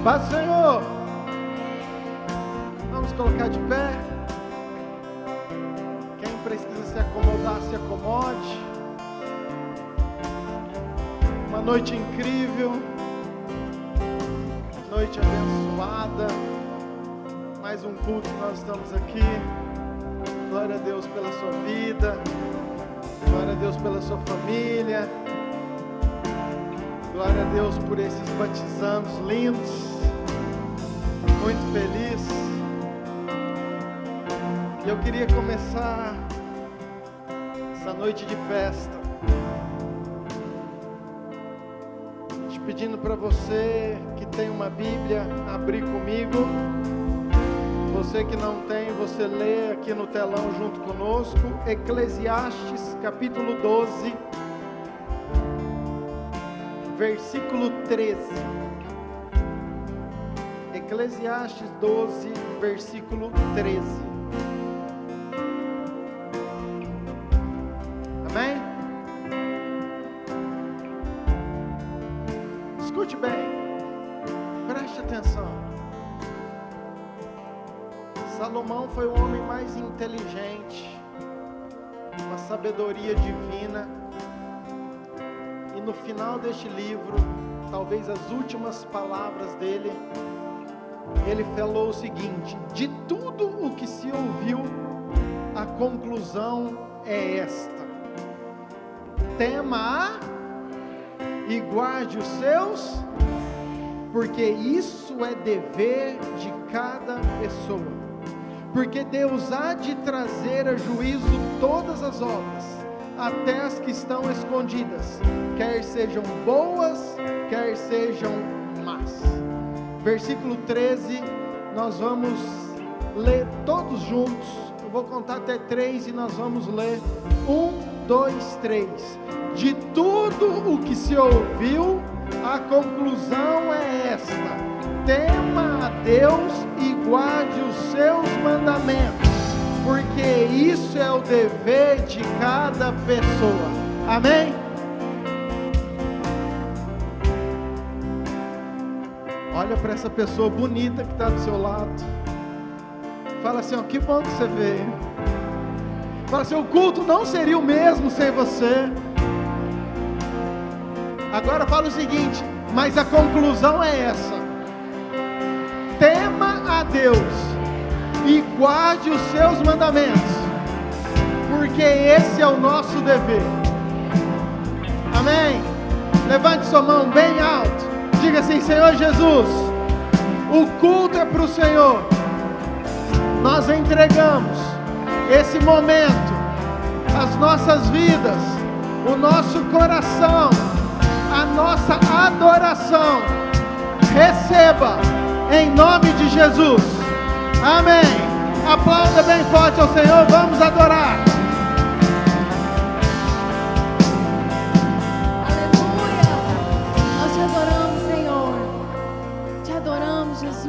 Paz do Senhor. Vamos colocar de pé. Quem precisa se acomodar, se acomode. Uma noite incrível, noite abençoada. Mais um culto que nós estamos aqui. Glória a Deus pela sua vida. Glória a Deus pela sua família. Glória a Deus por esses batizandos lindos. Muito feliz. E eu queria começar essa noite de festa te pedindo para você que tem uma Bíblia abrir comigo. Você que não tem, você lê aqui no telão junto conosco. Eclesiastes capítulo 12, versículo 13. Eclesiastes 12, versículo 13. Amém? Escute bem, preste atenção. Salomão foi o homem mais inteligente, uma sabedoria divina. E no final deste livro, talvez as últimas palavras dele, ele falou o seguinte: de tudo o que se ouviu, a conclusão é esta: tema e guarde os seus, porque isso é dever de cada pessoa. Porque Deus há de trazer a juízo todas as obras, até as que estão escondidas, quer sejam boas, quer sejam más. Versículo 13, nós vamos ler todos juntos. Eu vou contar até 3 e nós vamos ler. 1, 2, 3. De tudo o que se ouviu, a conclusão é esta: tema a Deus e guarde os seus mandamentos, porque isso é o dever de cada pessoa. Amém? Olha para essa pessoa bonita que está do seu lado. Fala assim: ó, que bom que você veio. Fala assim: o culto não seria o mesmo sem você. Agora fala o seguinte: mas a conclusão é essa: tema a Deus e guarde os seus mandamentos, porque esse é o nosso dever. Amém? Levante sua mão bem alto. Diga assim: Senhor Jesus, o culto é para o Senhor. Nós entregamos esse momento, as nossas vidas, o nosso coração, a nossa adoração. Receba em nome de Jesus. Amém. Aplauda bem forte ao Senhor. Vamos adorar. Aleluia. Nós te adoramos, Senhor. Te adoramos, Jesus.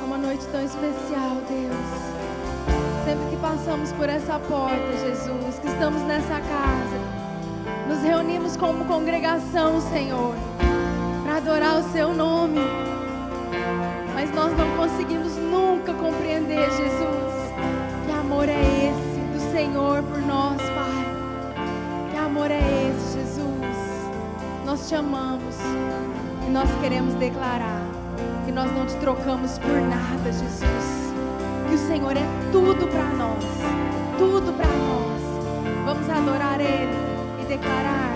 É uma noite tão especial, Deus. Sempre que passamos por essa porta, Jesus, que estamos nessa casa, nos reunimos como congregação, Senhor, para adorar o Seu nome. Mas nós não conseguimos nunca compreender, Jesus, que amor é esse do Senhor por nós, Pai. Que amor é esse, Jesus? Nós te amamos e nós queremos declarar que nós não te trocamos por nada, Jesus. Que o Senhor é tudo para nós, tudo para nós. Vamos adorar Ele e declarar.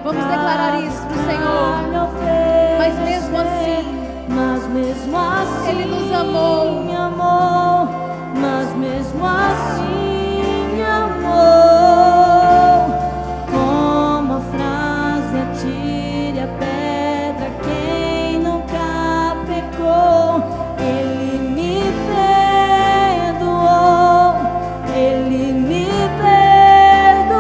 Vamos declarar isso pro Senhor. Mas mesmo assim, Ele nos amou. Mas mesmo assim amou. Como a frase atire a pedra quem nunca pecou. Ele me perdoou, Ele me perdoou.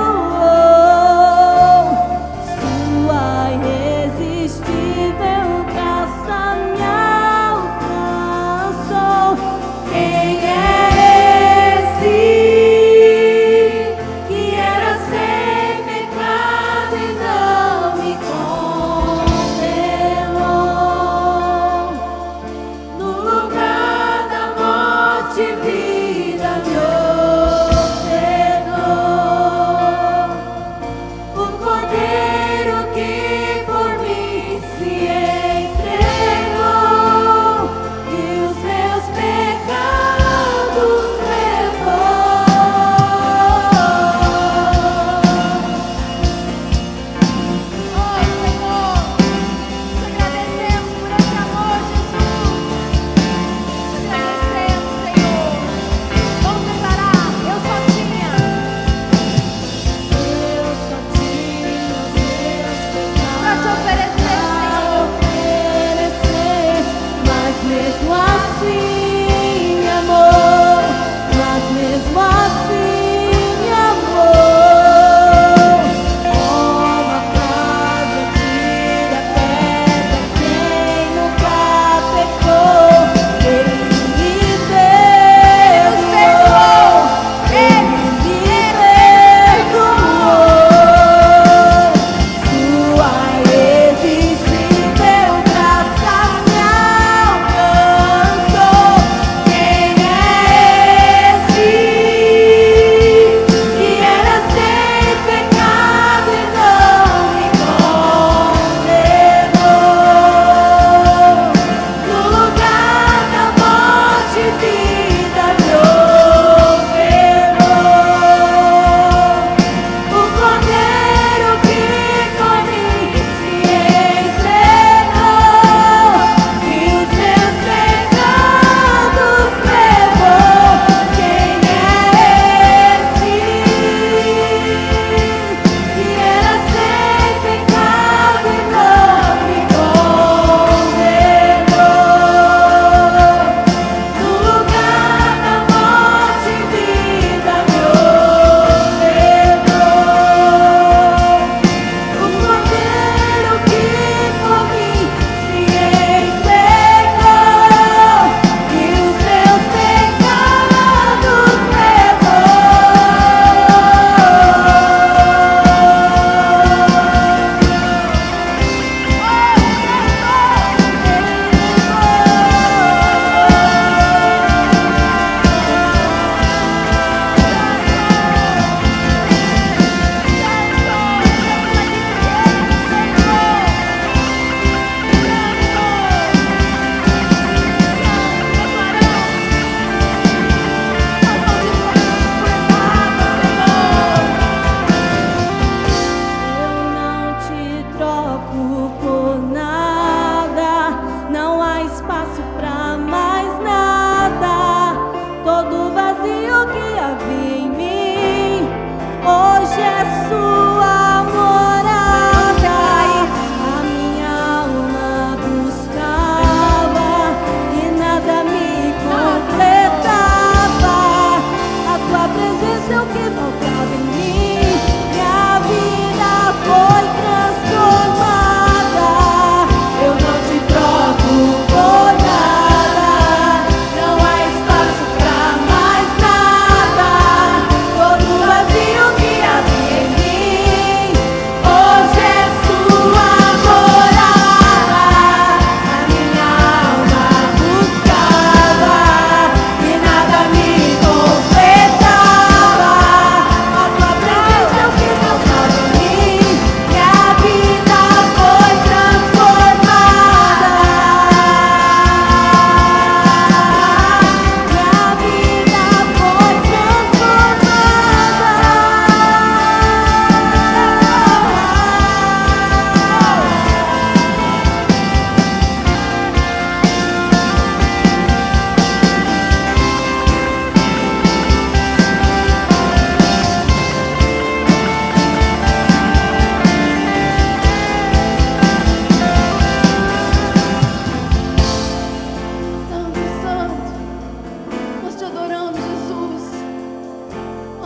Sua irresistível graça me alcançou. Quem é esse?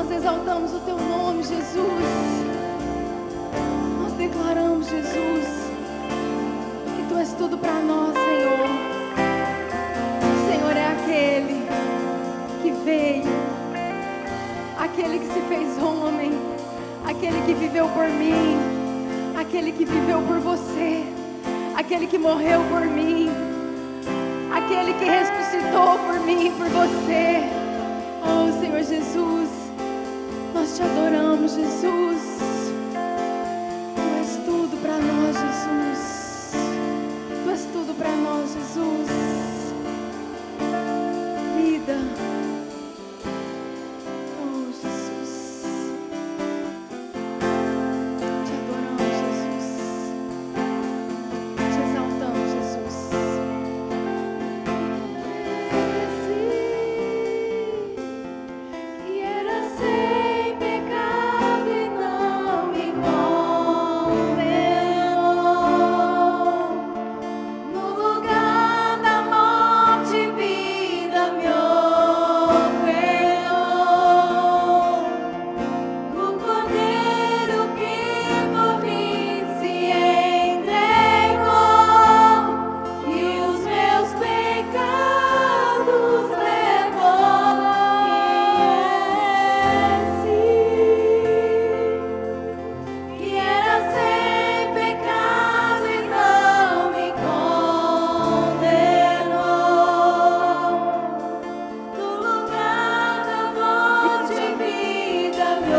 Nós exaltamos o teu nome, Jesus. Nós declaramos, Jesus, que tu és tudo para nós, Senhor. O Senhor é aquele que veio, aquele que se fez homem, aquele que viveu por mim, aquele que viveu por você, aquele que morreu por mim, aquele que ressuscitou por mim e por você. Oh, Senhor Jesus, nós te adoramos, Jesus. Tu és tudo para nós, Jesus. Tu és tudo para nós, Jesus. Vida. Oh, Jesus. Te adoramos, Jesus. Te exaltamos, Jesus. Que era sem pecado e não me condenou. No lugar da morte, vida me operou. O Cordeiro que por mim se entregou e os meus pecados levou. Que era sem pecado e não me condenou. No lugar da morte, vida me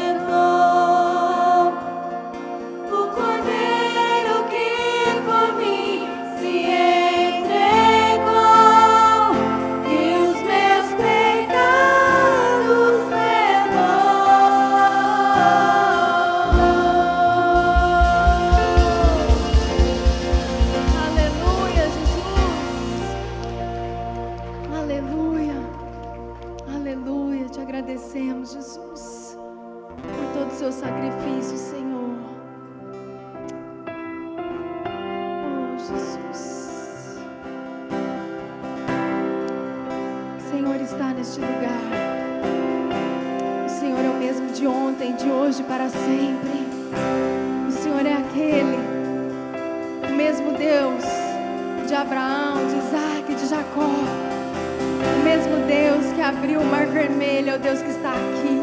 ofertou. O Cordeiro que por mim se entregou e os meus pecados levou. Aleluia, Jesus. Aleluia. Aleluia. Te agradecemos, Jesus, por todo o seu sacrifício, Senhor. Oh, Jesus. O Senhor está neste lugar. O Senhor é o mesmo de ontem, de hoje, para sempre. O Senhor é aquele, o mesmo Deus de Abraão, de Isaac, de Jacó. O mesmo Deus que abriu o mar vermelho é o Deus que está aqui.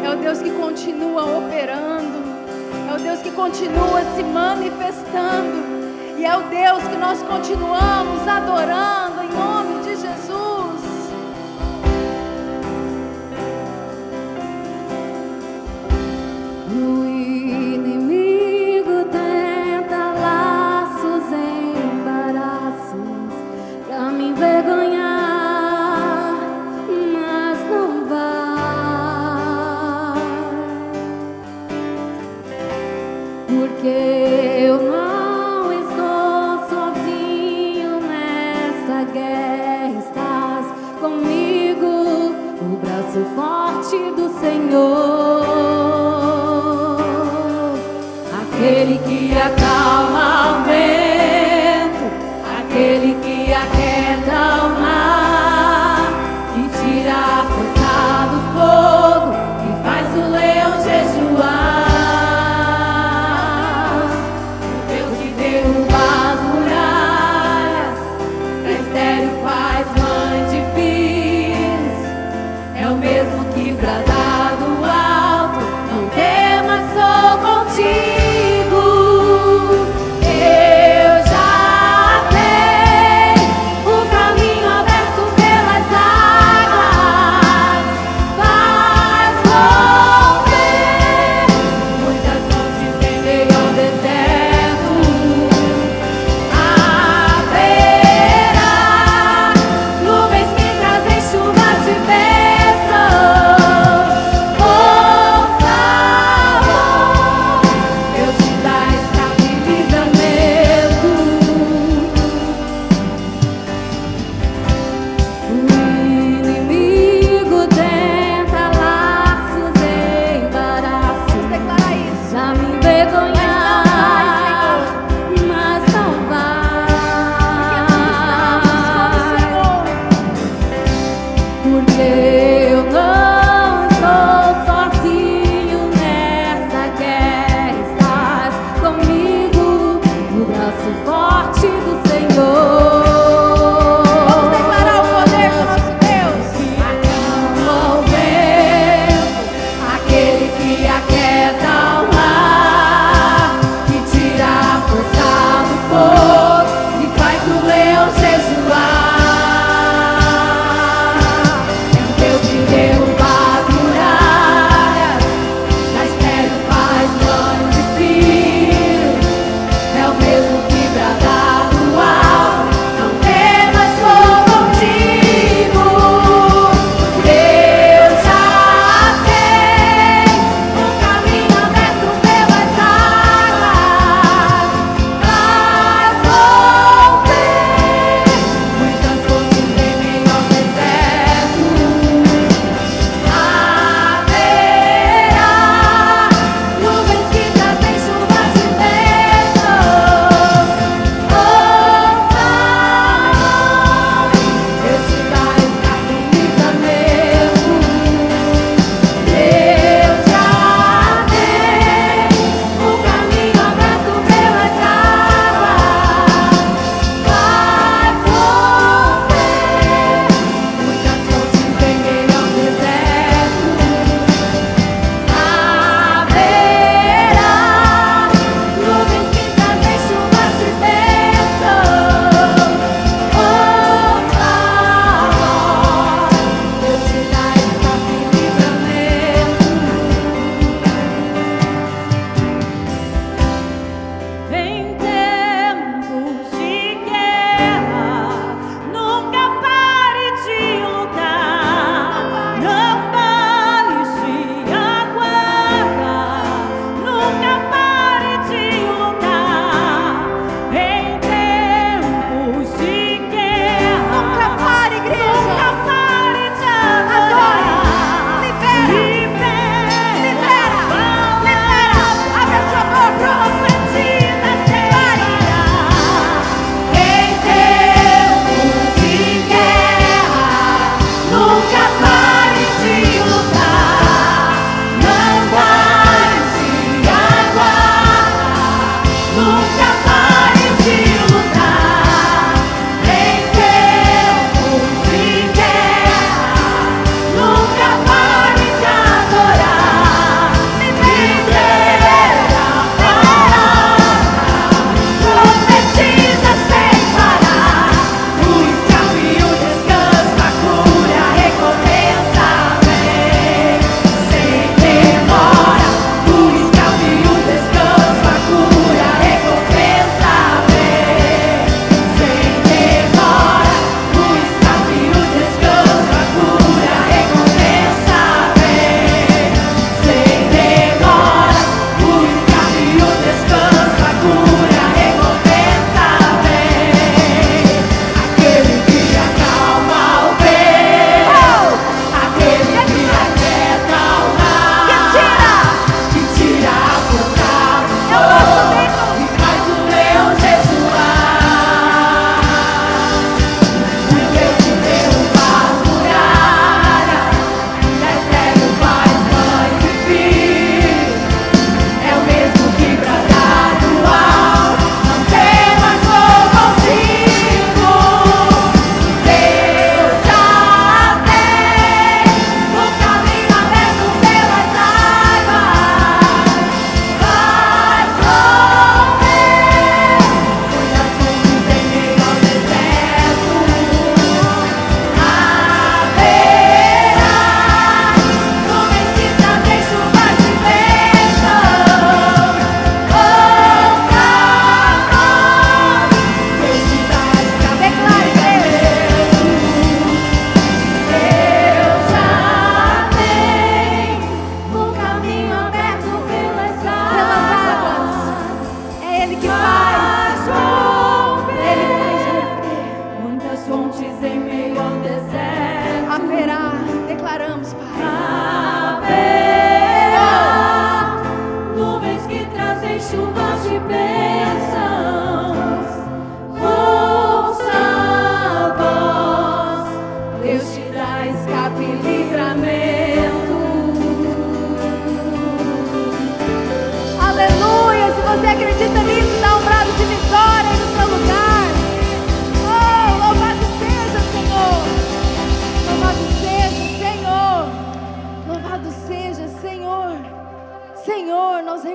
É o Deus que continua operando. É o Deus que continua se manifestando. E é o Deus que nós continuamos adorando em nome de Jesus. O inimigo tenta laços, embaraços pra me envergonhar, mas não vai, porque eu não estou sozinho nessa guerra, estás comigo, o braço forte do Senhor. Aquele que acalma o vento, aquele que aquieta o mar, que tira a força do fogo, que faz o leão jejuar. O Deus que derruba as muralhas, pra estéril faz mãe de filhos, é o mesmo que brada do alto, não temas, sou contigo. O caminho aberto pelas águas, vai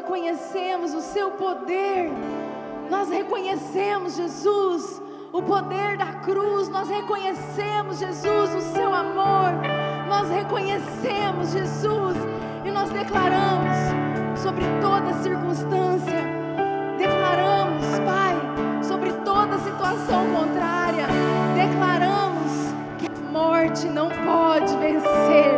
reconhecemos o seu poder, nós reconhecemos, Jesus, o poder da cruz, nós reconhecemos, Jesus, o seu amor, nós reconhecemos, Jesus, e nós declaramos sobre toda circunstância, declaramos, Pai, sobre toda situação contrária, declaramos que a morte não pode vencer,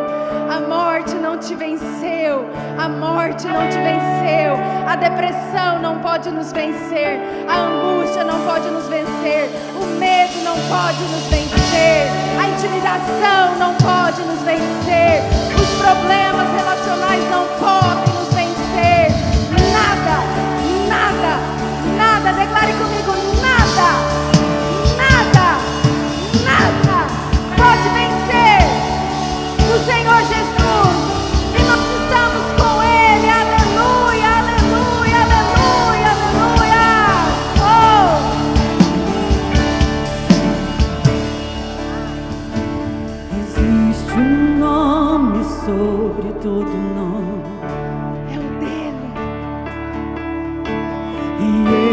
a morte não te venceu, a morte não te venceu, a depressão não pode nos vencer, a angústia não pode nos vencer, o medo não pode nos vencer, a intimidação não pode nos vencer, os problemas relacionais não podem nos vencer, nada, nada, nada, declare comigo, nada, nada, nada pode vencer o Senhor Jesus, e nós estamos com Ele, aleluia, aleluia, aleluia, aleluia. Existe um nome sobre todo nome, É o dele, e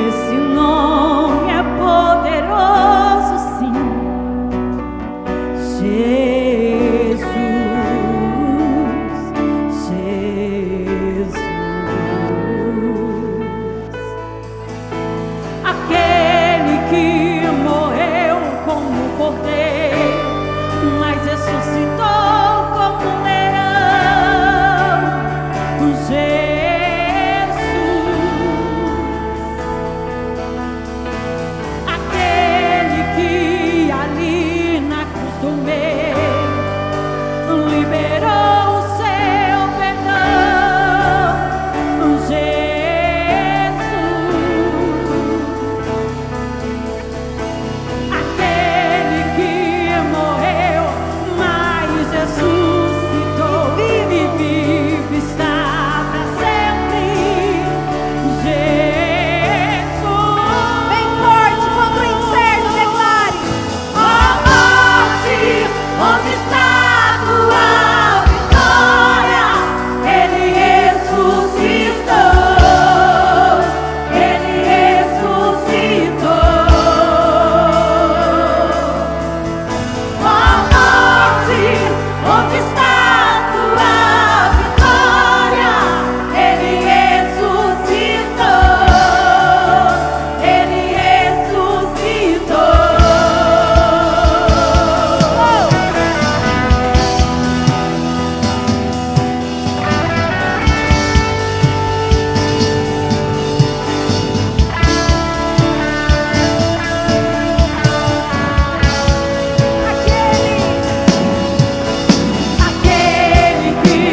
esse nome é poderoso, sim. Jesus, Jesus, aquele que morreu como cordeiro, mas ressuscitou como um leão. Jesus, aquele que ali na cruz do meio liberou o seu perdão. Jesus, aquele que morreu, mas ressuscitou e vive está para sempre. Jesus, bem forte contra o inferno, declare. ó morte, onde está a tua vitória? Ele ressuscitou, ele ressuscitou. Ó morte, onde está a tua vitória? Ele ressuscitou, ele ressuscitou. Aquele que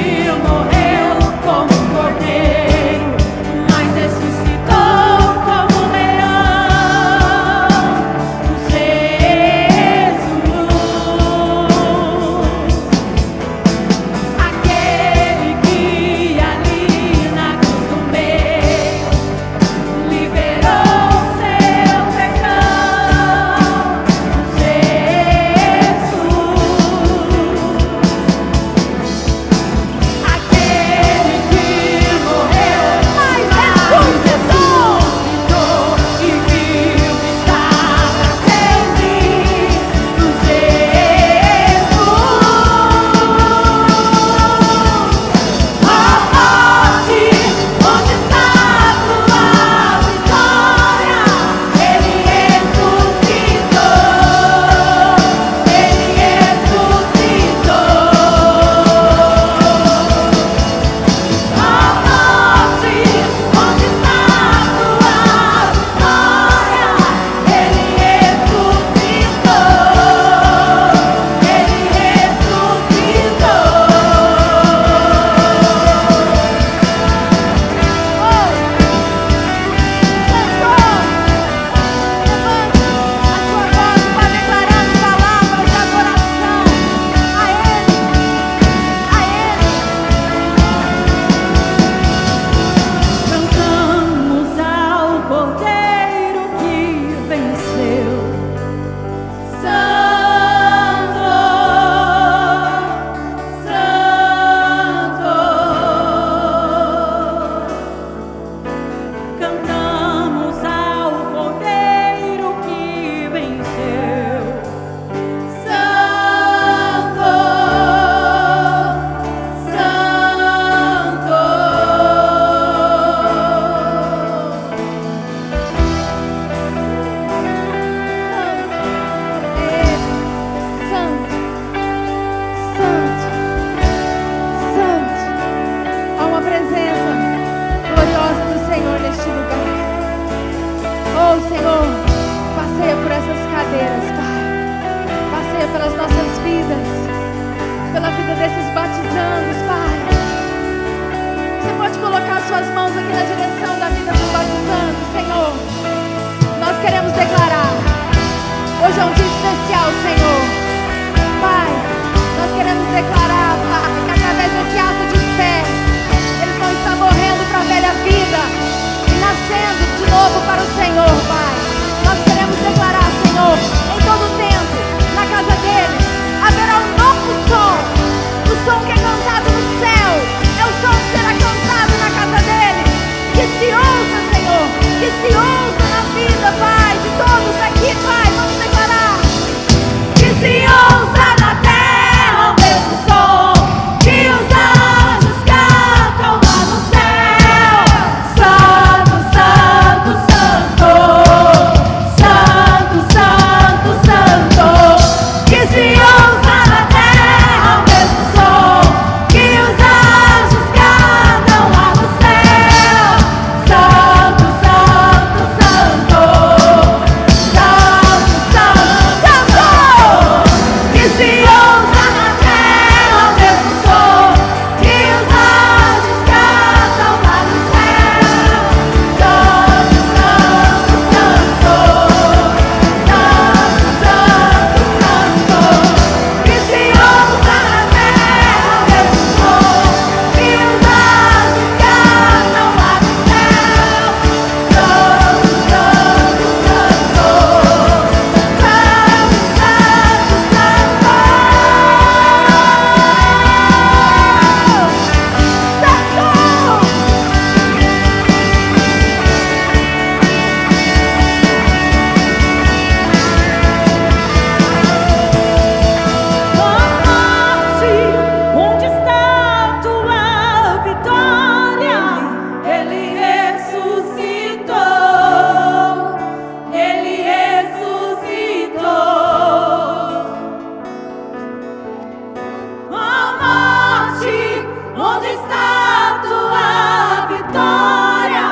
Onde está tua vitória?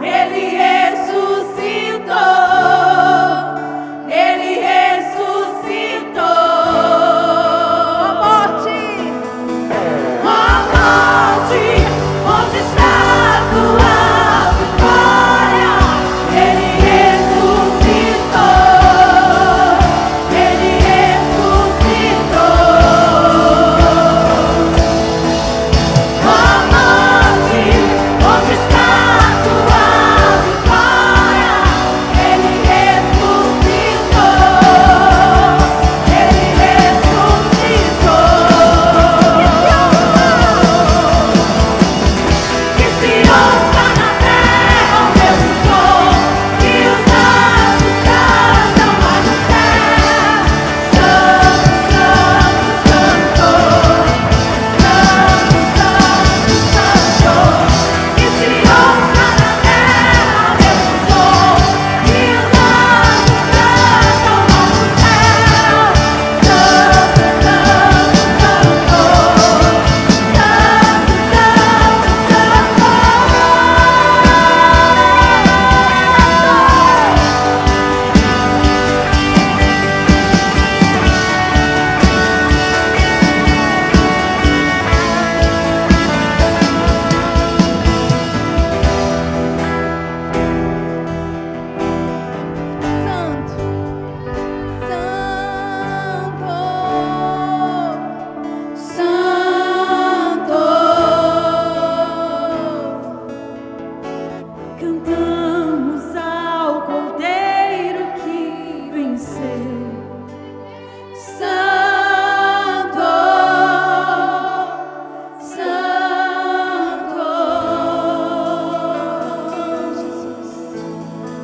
Ele ressuscitou. Ele ressuscitou. Ó morte, onde está tua vitória? Ele ressuscitou. Ele ressuscitou. Ó morte, onde está tua vitória? Ele ressuscitou. Ele ressuscitou. Que se ouça na terra o mesmo som que os anjos cantam lá no céu. Santo, santo, santo. Santo, santo, santo. Que se ouça na terra o mesmo som que os anjos cantam lá no céu. Santo, santo, santo. Cantamos ao Cordeiro que venceu. Santo, Santo.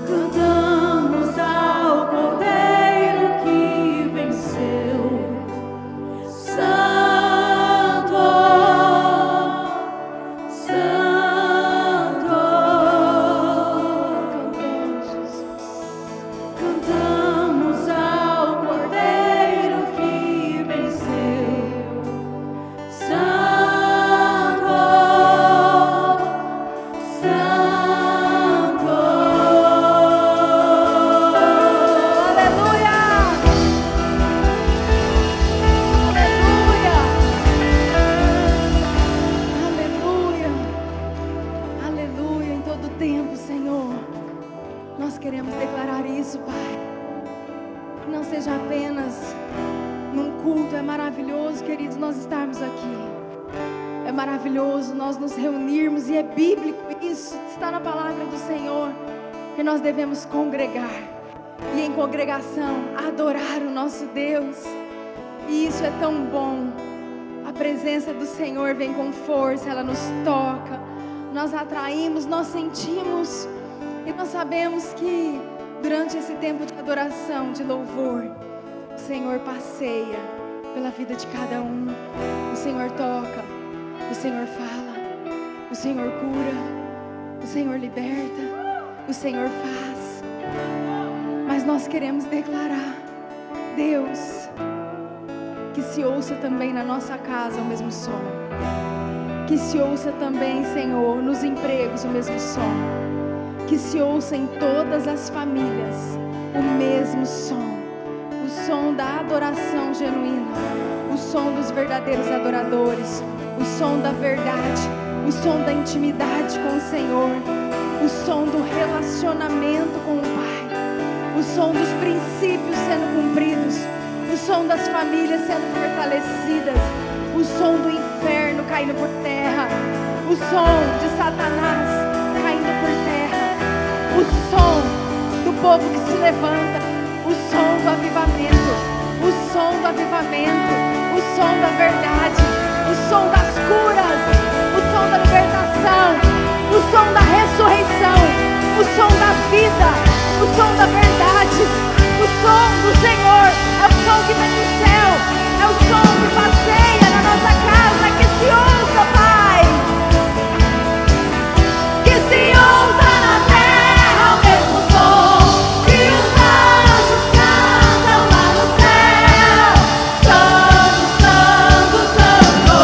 Cantamos ao Cordeiro que venceu. Santo, Santo. Cantamos ao Cordeiro que venceu. Santo, Santo. Aleluia! Aleluia. Aleluia. Em todo tempo, Senhor, nós queremos declarar isso, Pai. Que não seja apenas num culto. É maravilhoso, queridos, nós estarmos aqui. É maravilhoso nós nos reunirmos, e é bíblico isso, está na palavra do Senhor, que nós devemos congregar e em congregação adorar o nosso Deus. E isso é tão bom. A presença do Senhor vem com força, ela nos toca, nós atraímos, nós sentimos, e nós sabemos que durante esse tempo de adoração, de louvor, o Senhor passeia pela vida de cada um. O Senhor toca, o Senhor fala, o Senhor cura, o Senhor liberta, o Senhor faz. Mas nós queremos declarar, Deus, que se ouça também na nossa casa o mesmo som. Que se ouça também, Senhor, nos empregos o mesmo som. Que se ouça em todas as famílias o mesmo som. O som da adoração genuína, o som dos verdadeiros adoradores, o som da verdade, o som da intimidade com o Senhor, o som do relacionamento com o Pai, o som dos princípios sendo cumpridos, o som das famílias sendo fortalecidas, o som do inferno caindo por terra, o som de Satanás caindo por terra, o som do povo que se levanta, o som do avivamento, o som do avivamento, o som da verdade, o som das curas, o som da libertação, o som da ressurreição, o som da vida, o som da verdade, o som do Senhor, é o som que vem do céu, é o som que passeia na nossa casa, que se ouça, Pai, Que se ouça na terra o mesmo som que os anjos cantam lá no céu. Santo, santo, santo.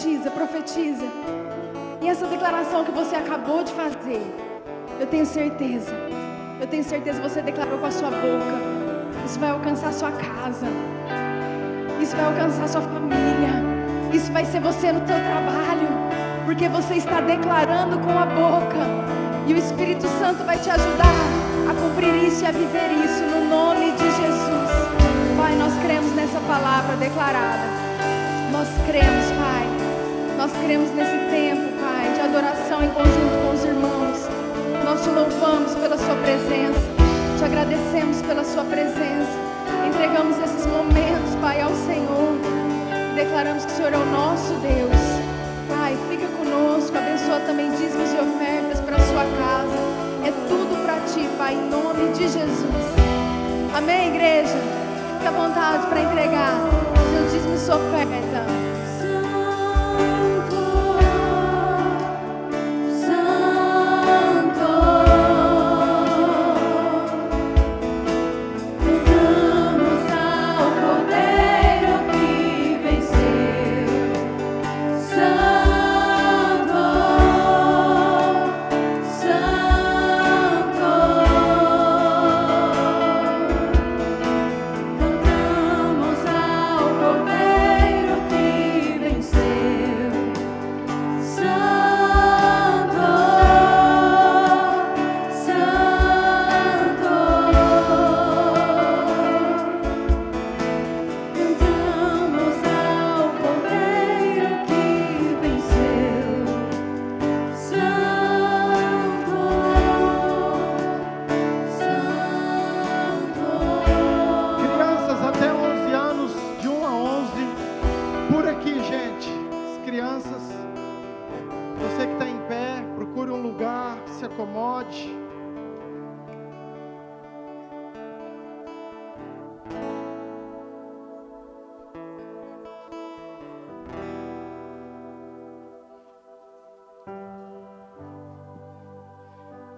profetiza, profetiza. E essa declaração que você acabou de fazer, eu tenho certeza que você declarou com a sua boca, isso vai alcançar a sua casa, isso vai alcançar a sua família, isso vai ser você no seu trabalho, porque você está declarando com a boca, e o Espírito Santo vai te ajudar a cumprir isso e a viver isso, no nome de Jesus. Pai, nós cremos nessa palavra declarada, nós cremos, Pai, nós cremos nesse tempo, Pai, de adoração em conjunto com os irmãos. Nós te louvamos pela sua presença, te agradecemos pela sua presença, entregamos esses momentos, Pai, ao Senhor, declaramos que o Senhor é o nosso Deus. Pai, fica conosco, abençoa também dízimos e ofertas para a sua casa, é tudo para ti, Pai, em nome de Jesus. Amém, igreja? Fique à vontade para entregar seu dízimo e sua oferta.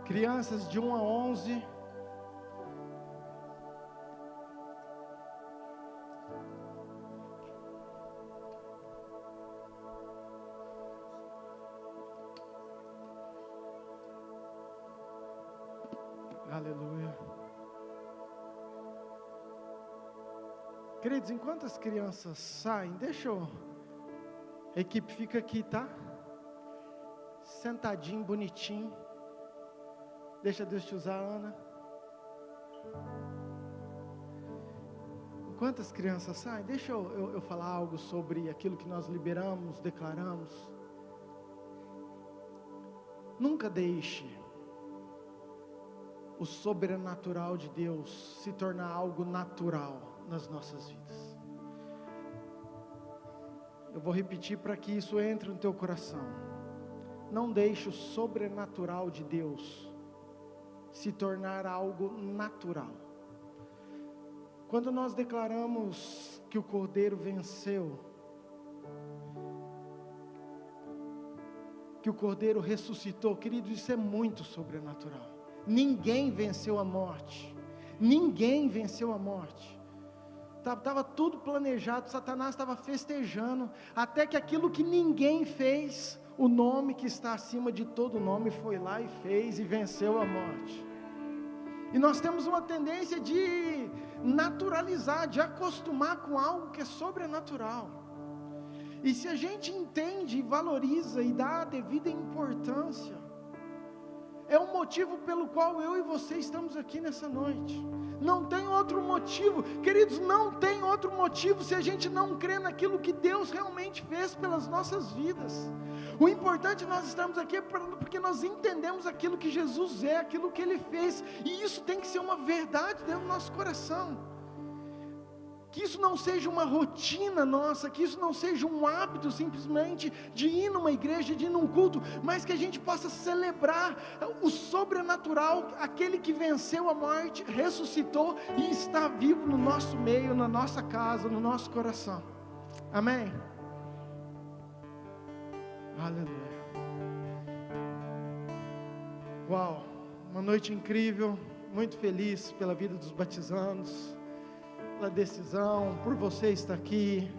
Crianças de 1 a 11. Aleluia. Queridos, enquanto as crianças saem, a equipe fica aqui, tá? Sentadinho, bonitinho. Deixa Deus te usar, Ana. Enquanto as crianças saem, deixa eu falar algo sobre aquilo que nós liberamos, declaramos. Nunca deixe o sobrenatural de Deus se tornar algo natural nas nossas vidas. Eu vou repetir para que isso entre no teu coração. Não deixe o sobrenatural de Deus se tornar algo natural. Quando nós declaramos que o Cordeiro venceu, que o Cordeiro ressuscitou, queridos, isso é muito sobrenatural. Ninguém venceu a morte. Ninguém venceu a morte. Estava tudo planejado, Satanás estava festejando, até que aquilo que ninguém fez, o nome que está acima de todo nome foi lá e fez e venceu a morte. E nós temos uma tendência de naturalizar, de acostumar com algo que é sobrenatural. E se a gente entende, valoriza e dá a devida importância, é um motivo pelo qual eu e você estamos aqui nessa noite. Não tem outro motivo, queridos, não tem outro motivo se a gente não crê naquilo que Deus realmente fez pelas nossas vidas. O importante é nós estarmos aqui porque nós entendemos aquilo que Jesus é, aquilo que Ele fez, e isso tem que ser uma verdade dentro do nosso coração. Que isso não seja uma rotina nossa, que isso não seja um hábito simplesmente de ir numa igreja, de ir num culto, mas que a gente possa celebrar o sobrenatural, aquele que venceu a morte, ressuscitou e está vivo no nosso meio, na nossa casa, no nosso coração. Amém? Aleluia. Uau, uma noite incrível, muito feliz pela vida dos batizandos, pela decisão, por você estar aqui,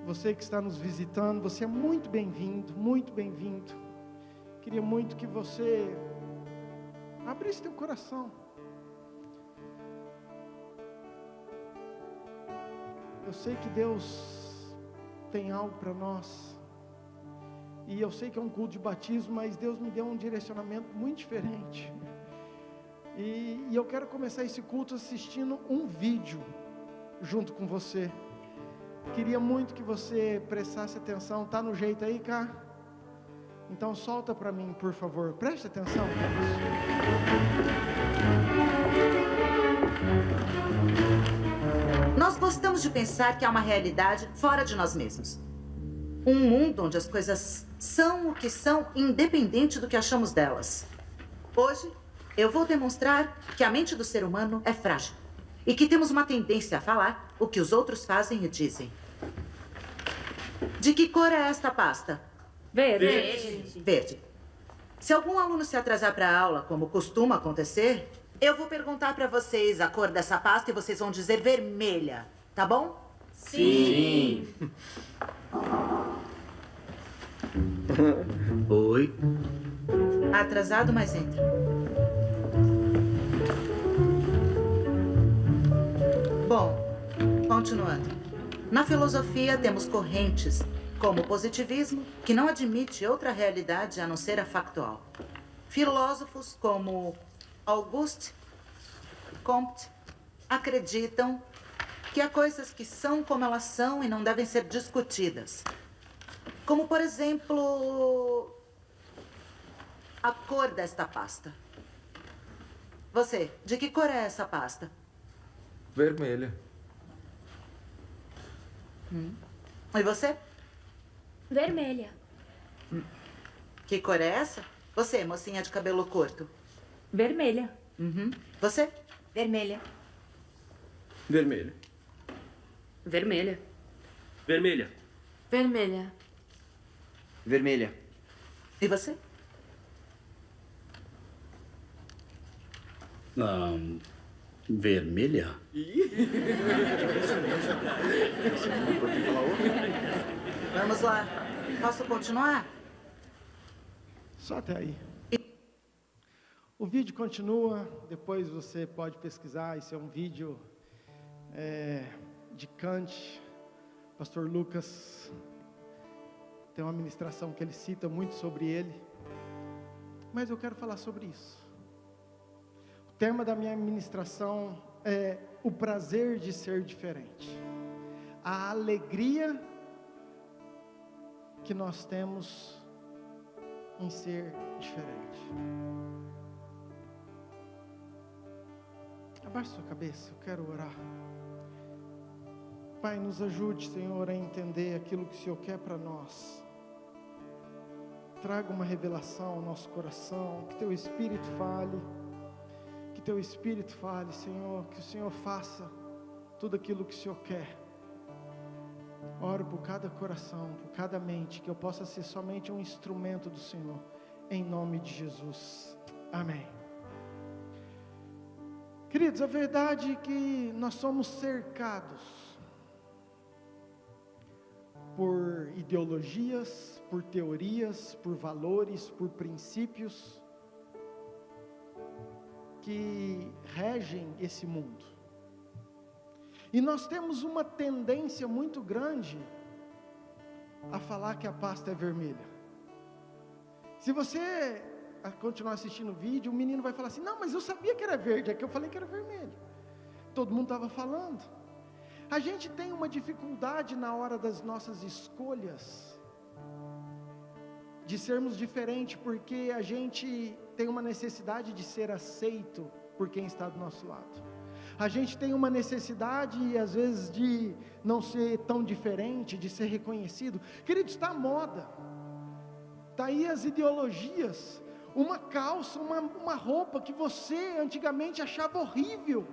Você que está nos visitando, você é muito bem-vindo, muito bem-vindo. Queria muito que você abrisse teu coração. Eu sei que Deus tem algo para nós. E eu sei que é um culto de batismo, mas Deus me deu um direcionamento muito diferente. E eu quero começar esse culto assistindo um vídeo junto com você. Queria muito que você prestasse atenção. Tá no jeito aí, cá? Então solta para mim, por favor. Preste atenção. Nós gostamos de pensar que há uma realidade fora de nós mesmos. Um mundo onde as coisas são o que são, independente do que achamos delas. Hoje, eu vou demonstrar que a mente do ser humano é frágil. E que temos uma tendência a falar o que os outros fazem e dizem. De que cor é esta pasta? Verde. Verde. Se algum aluno se atrasar para a aula, como costuma acontecer, eu vou perguntar para vocês a cor dessa pasta e vocês vão dizer vermelha, tá bom? Sim. Oi. Atrasado, mas entra. Bom, continuando. Na filosofia temos correntes, como o positivismo, que não admite outra realidade a não ser a factual. Filósofos como Auguste Comte acreditam que há coisas que são como elas são e não devem ser discutidas. Como, por exemplo, a cor desta pasta. Você, de que cor é essa pasta? Vermelha. E você? Vermelha. Que cor é essa? Você, mocinha de cabelo curto. Vermelha. Você? Vermelha. Vermelha. Vermelha. Vermelha. Vermelha. Vermelha. E você? Vermelha? Vamos lá. Posso continuar? Só até aí. O vídeo continua, depois você pode pesquisar. Esse é um vídeo de Kant. Pastor Lucas tem uma ministração que ele cita muito sobre ele. Mas eu quero falar sobre isso. O tema da minha ministração é o prazer de ser diferente. A alegria que nós temos em ser diferente. Abaixe sua cabeça, eu quero orar. Pai, nos ajude, Senhor, a entender aquilo que o Senhor quer para nós. Traga uma revelação ao nosso coração, que Teu Espírito fale. Que Teu Espírito fale, Senhor, que o Senhor faça tudo aquilo que o Senhor quer. Oro por cada coração, por cada mente, que eu possa ser somente um instrumento do Senhor, em nome de Jesus. Amém. Queridos, a verdade é que nós somos cercados por ideologias, por teorias, por valores, por princípios que regem esse mundo. E nós temos uma tendência muito grande a falar que a pasta é vermelha. Se você continuar assistindo o vídeo, o menino vai falar assim: não, mas eu sabia que era verde, é que eu falei que era vermelho. Todo mundo estava falando. A gente tem uma dificuldade na hora das nossas escolhas, de sermos diferentes, porque a gente tem uma necessidade de ser aceito por quem está do nosso lado. A gente tem uma necessidade, às vezes, de não ser tão diferente, de ser reconhecido. Queridos, está à moda. Está aí as ideologias. Uma calça, uma roupa que você antigamente achava horrível.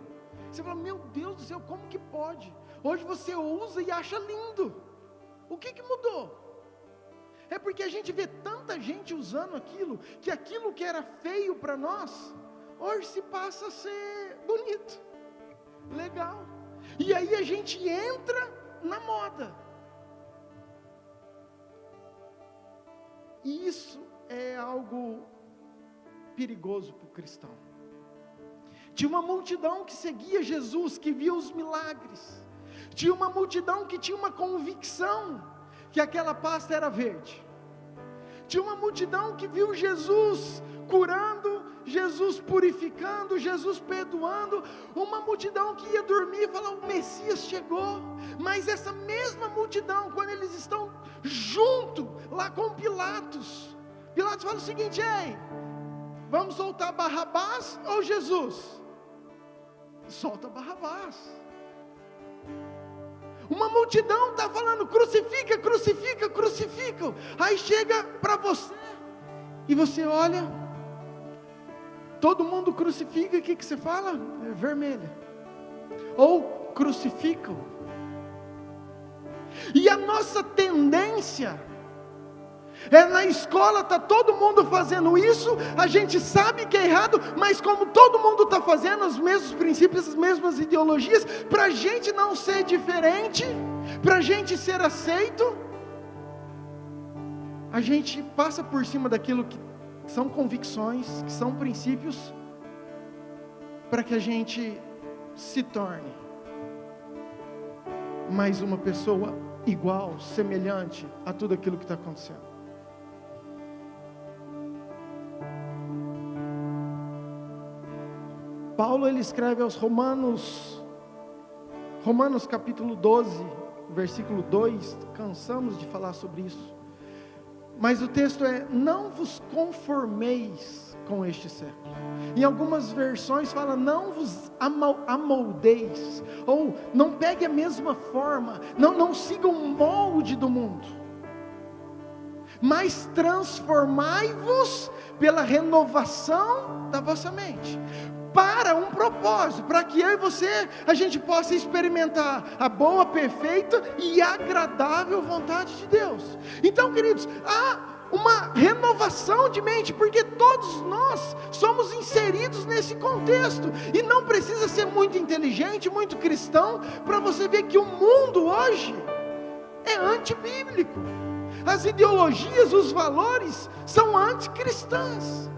Você fala: meu Deus do céu, como que pode? Hoje você usa e acha lindo. O que mudou? É porque a gente vê tanta gente usando aquilo, que aquilo que era feio para nós, hoje se passa a ser bonito, legal. E aí a gente entra na moda. E isso é algo perigoso para o cristão. Tinha uma multidão que seguia Jesus, que via os milagres. Tinha uma multidão que tinha uma convicção que aquela pasta era verde. Tinha uma multidão que viu Jesus curando, Jesus purificando, Jesus perdoando. Uma multidão que ia dormir e falar: o Messias chegou. Mas essa mesma multidão, quando eles estão junto lá com Pilatos, Pilatos fala o seguinte: ei, vamos soltar Barrabás ou Jesus? Solta Barrabás. Uma multidão está falando: crucifica, crucifica, crucifica. Aí chega para você e você olha, todo mundo crucifica. O que você fala? É vermelha. Ou crucificam. E a nossa tendência na escola está todo mundo fazendo isso, a gente sabe que é errado, mas como todo mundo está fazendo os mesmos princípios, as mesmas ideologias, para a gente não ser diferente, para a gente ser aceito, a gente passa por cima daquilo que são convicções, que são princípios, para que a gente se torne mais uma pessoa igual, semelhante a tudo aquilo que está acontecendo. Paulo, ele escreve aos Romanos capítulo 12, versículo 2, cansamos de falar sobre isso, mas o texto é: não vos conformeis com este século. Em algumas versões fala: não vos amoldeis, ou não pegue a mesma forma, não siga o molde do mundo, mas transformai-vos pela renovação da vossa mente, para um propósito, para que eu e você, a gente possa experimentar a boa, perfeita e agradável vontade de Deus. Então, queridos, há uma renovação de mente, porque todos nós somos inseridos nesse contexto, e não precisa ser muito inteligente, muito cristão, para você ver que o mundo hoje é antibíblico. As ideologias, os valores são anticristãs.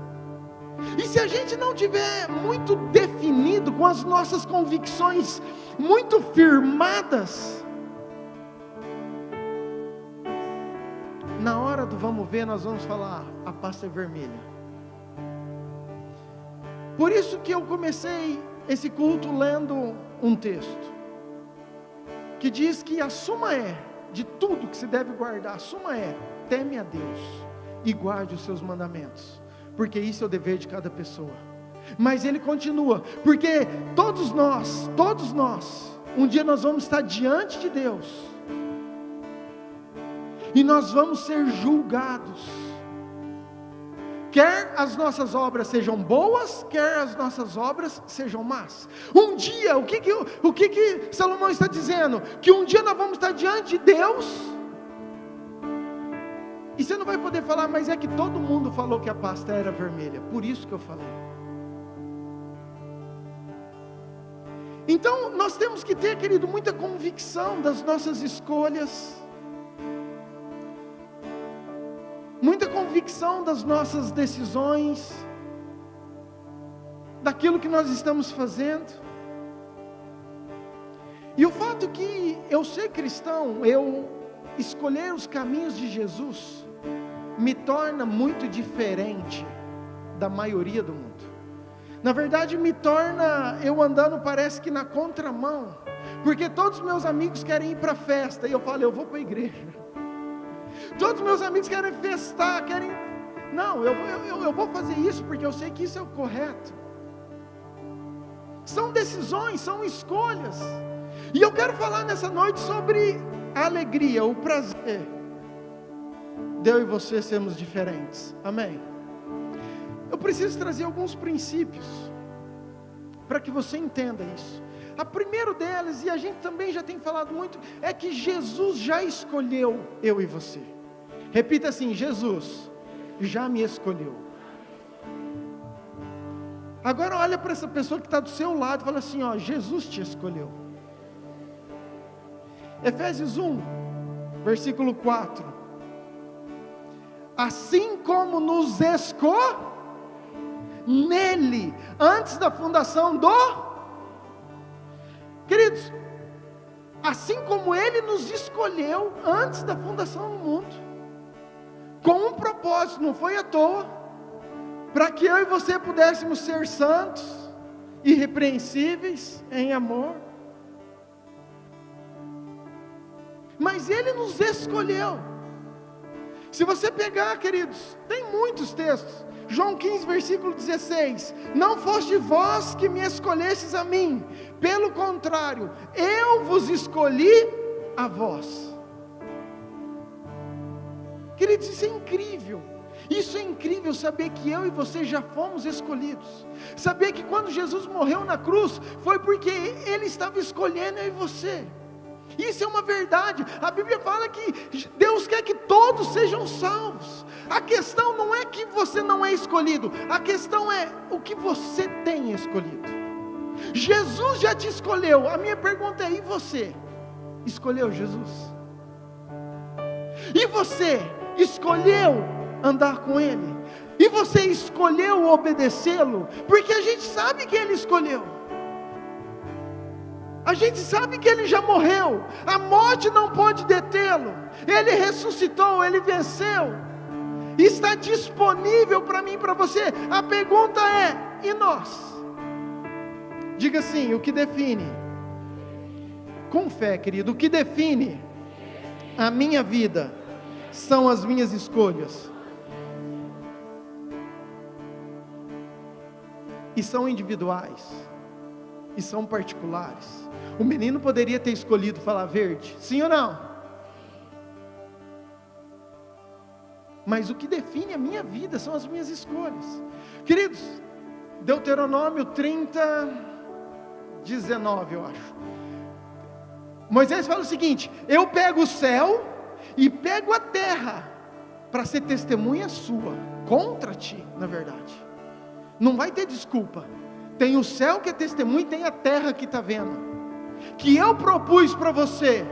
E se a gente não tiver muito definido, com as nossas convicções muito firmadas, na hora do vamos ver, nós vamos falar: a pasta é vermelha. Por isso que eu comecei esse culto lendo um texto, que diz que a suma de tudo que se deve guardar, a suma teme a Deus e guarde os seus mandamentos, porque isso é o dever de cada pessoa. Mas ele continua: porque todos nós, um dia nós vamos estar diante de Deus, e nós vamos ser julgados, quer as nossas obras sejam boas, quer as nossas obras sejam más. Um dia, o que Salomão está dizendo? Que um dia nós vamos estar diante de Deus, e você não vai poder falar: mas é que todo mundo falou que a pasta era vermelha, por isso que eu falei. Então nós temos que ter, querido, muita convicção das nossas escolhas, muita convicção das nossas decisões, daquilo que nós estamos fazendo. E o fato que eu ser cristão, eu escolher os caminhos de Jesus, me torna muito diferente da maioria do mundo. Na verdade, me torna eu andando, parece que na contramão, porque todos os meus amigos querem ir para a festa, e eu falo: eu vou para a igreja. Todos os meus amigos querem festar, não, eu vou fazer isso porque eu sei que isso é o correto. São decisões, são escolhas. E eu quero falar nessa noite sobre a alegria, o prazer de eu e você sermos diferentes. Amém? Eu preciso trazer alguns princípios para que você entenda isso. A primeiro deles, e a gente também já tem falado muito, é que Jesus já escolheu eu e você. Repita assim: Jesus já me escolheu. Agora olha para essa pessoa que está do seu lado e fala assim: ó, Jesus te escolheu. Efésios 1, versículo 4. assim como nos nele, antes da fundação Queridos, assim como Ele nos escolheu antes da fundação do mundo, com um propósito, não foi à toa, para que eu e você pudéssemos ser santos, irrepreensíveis em amor. Mas Ele nos escolheu. Se você pegar, queridos, tem muitos textos. João 15, versículo 16: não foste vós que me escolhestes a mim, pelo contrário, eu vos escolhi a vós. Queridos, isso é incrível. Isso é incrível, saber que eu e você já fomos escolhidos. Saber que quando Jesus morreu na cruz, foi porque Ele estava escolhendo eu e você. Isso é uma verdade. A Bíblia fala que Deus quer que todos sejam salvos. A questão não é que você não é escolhido, a questão é o que você tem escolhido. Jesus já te escolheu. A minha pergunta é: e você? Escolheu Jesus? E você escolheu andar com Ele? E você escolheu obedecê-lo? Porque a gente sabe que Ele escolheu. A gente sabe que Ele já morreu, a morte não pode detê-lo, Ele ressuscitou, Ele venceu, está disponível para mim e para você. A pergunta é: e nós? Diga assim: o que define, com fé, querido, o que define a minha vida são as minhas escolhas, e são individuais, e são particulares. O menino poderia ter escolhido falar verde, sim ou não? Mas o que define a minha vida são as minhas escolhas. Queridos, Deuteronômio 30, 19, eu acho. Moisés fala o seguinte: eu pego o céu e pego a terra para ser testemunha sua, contra ti, na verdade. Não vai ter desculpa. Tem o céu que é testemunha e tem a terra que está vendo. Que eu propus para você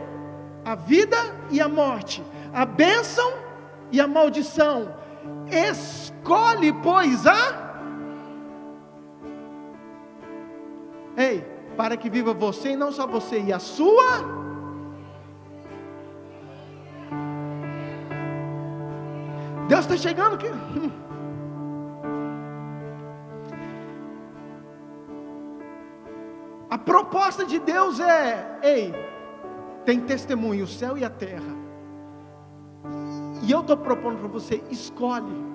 a vida e a morte, a bênção e a maldição. Escolhe, pois, para que viva você, e não só você, e a sua. Deus está chegando aqui. A proposta de Deus é: tem testemunho, o céu e a terra. E eu estou propondo para você: escolhe.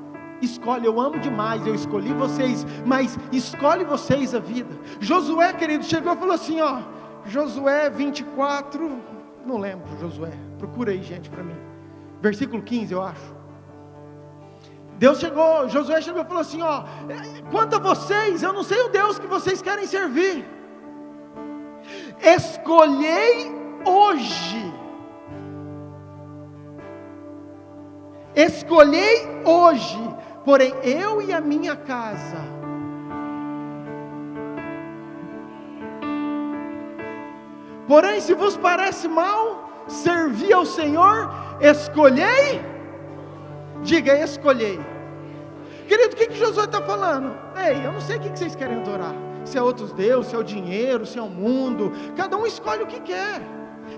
Eu amo demais, eu escolhi vocês, mas escolhe vocês a vida. Josué, querido, chegou e falou assim, Josué 24, não lembro, Josué, procura aí, gente, para mim, versículo 15, eu acho. Josué chegou e falou assim, quanto a vocês, eu não sei o Deus que vocês querem servir. Escolhei hoje, porém eu e a minha casa porém se vos parece mal servir ao Senhor, diga, escolhei. Querido, o que Josué está falando? Eu não sei o que vocês querem adorar, se é outros deuses, se é o dinheiro, se é o mundo, cada um escolhe o que quer.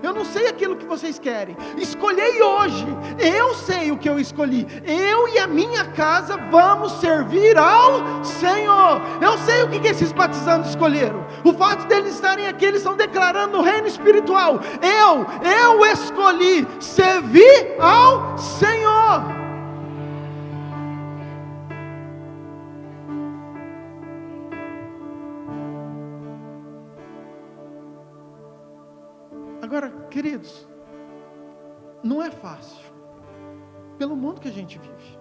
Eu não sei aquilo que vocês querem. Escolhei hoje. Eu sei o que eu escolhi. Eu e a minha casa vamos servir ao Senhor. Eu sei o que esses batizandos escolheram. O fato deles estarem aqui, eles estão declarando o reino espiritual. Eu escolhi servir ao Senhor. Agora, queridos, não é fácil, pelo mundo que a gente vive.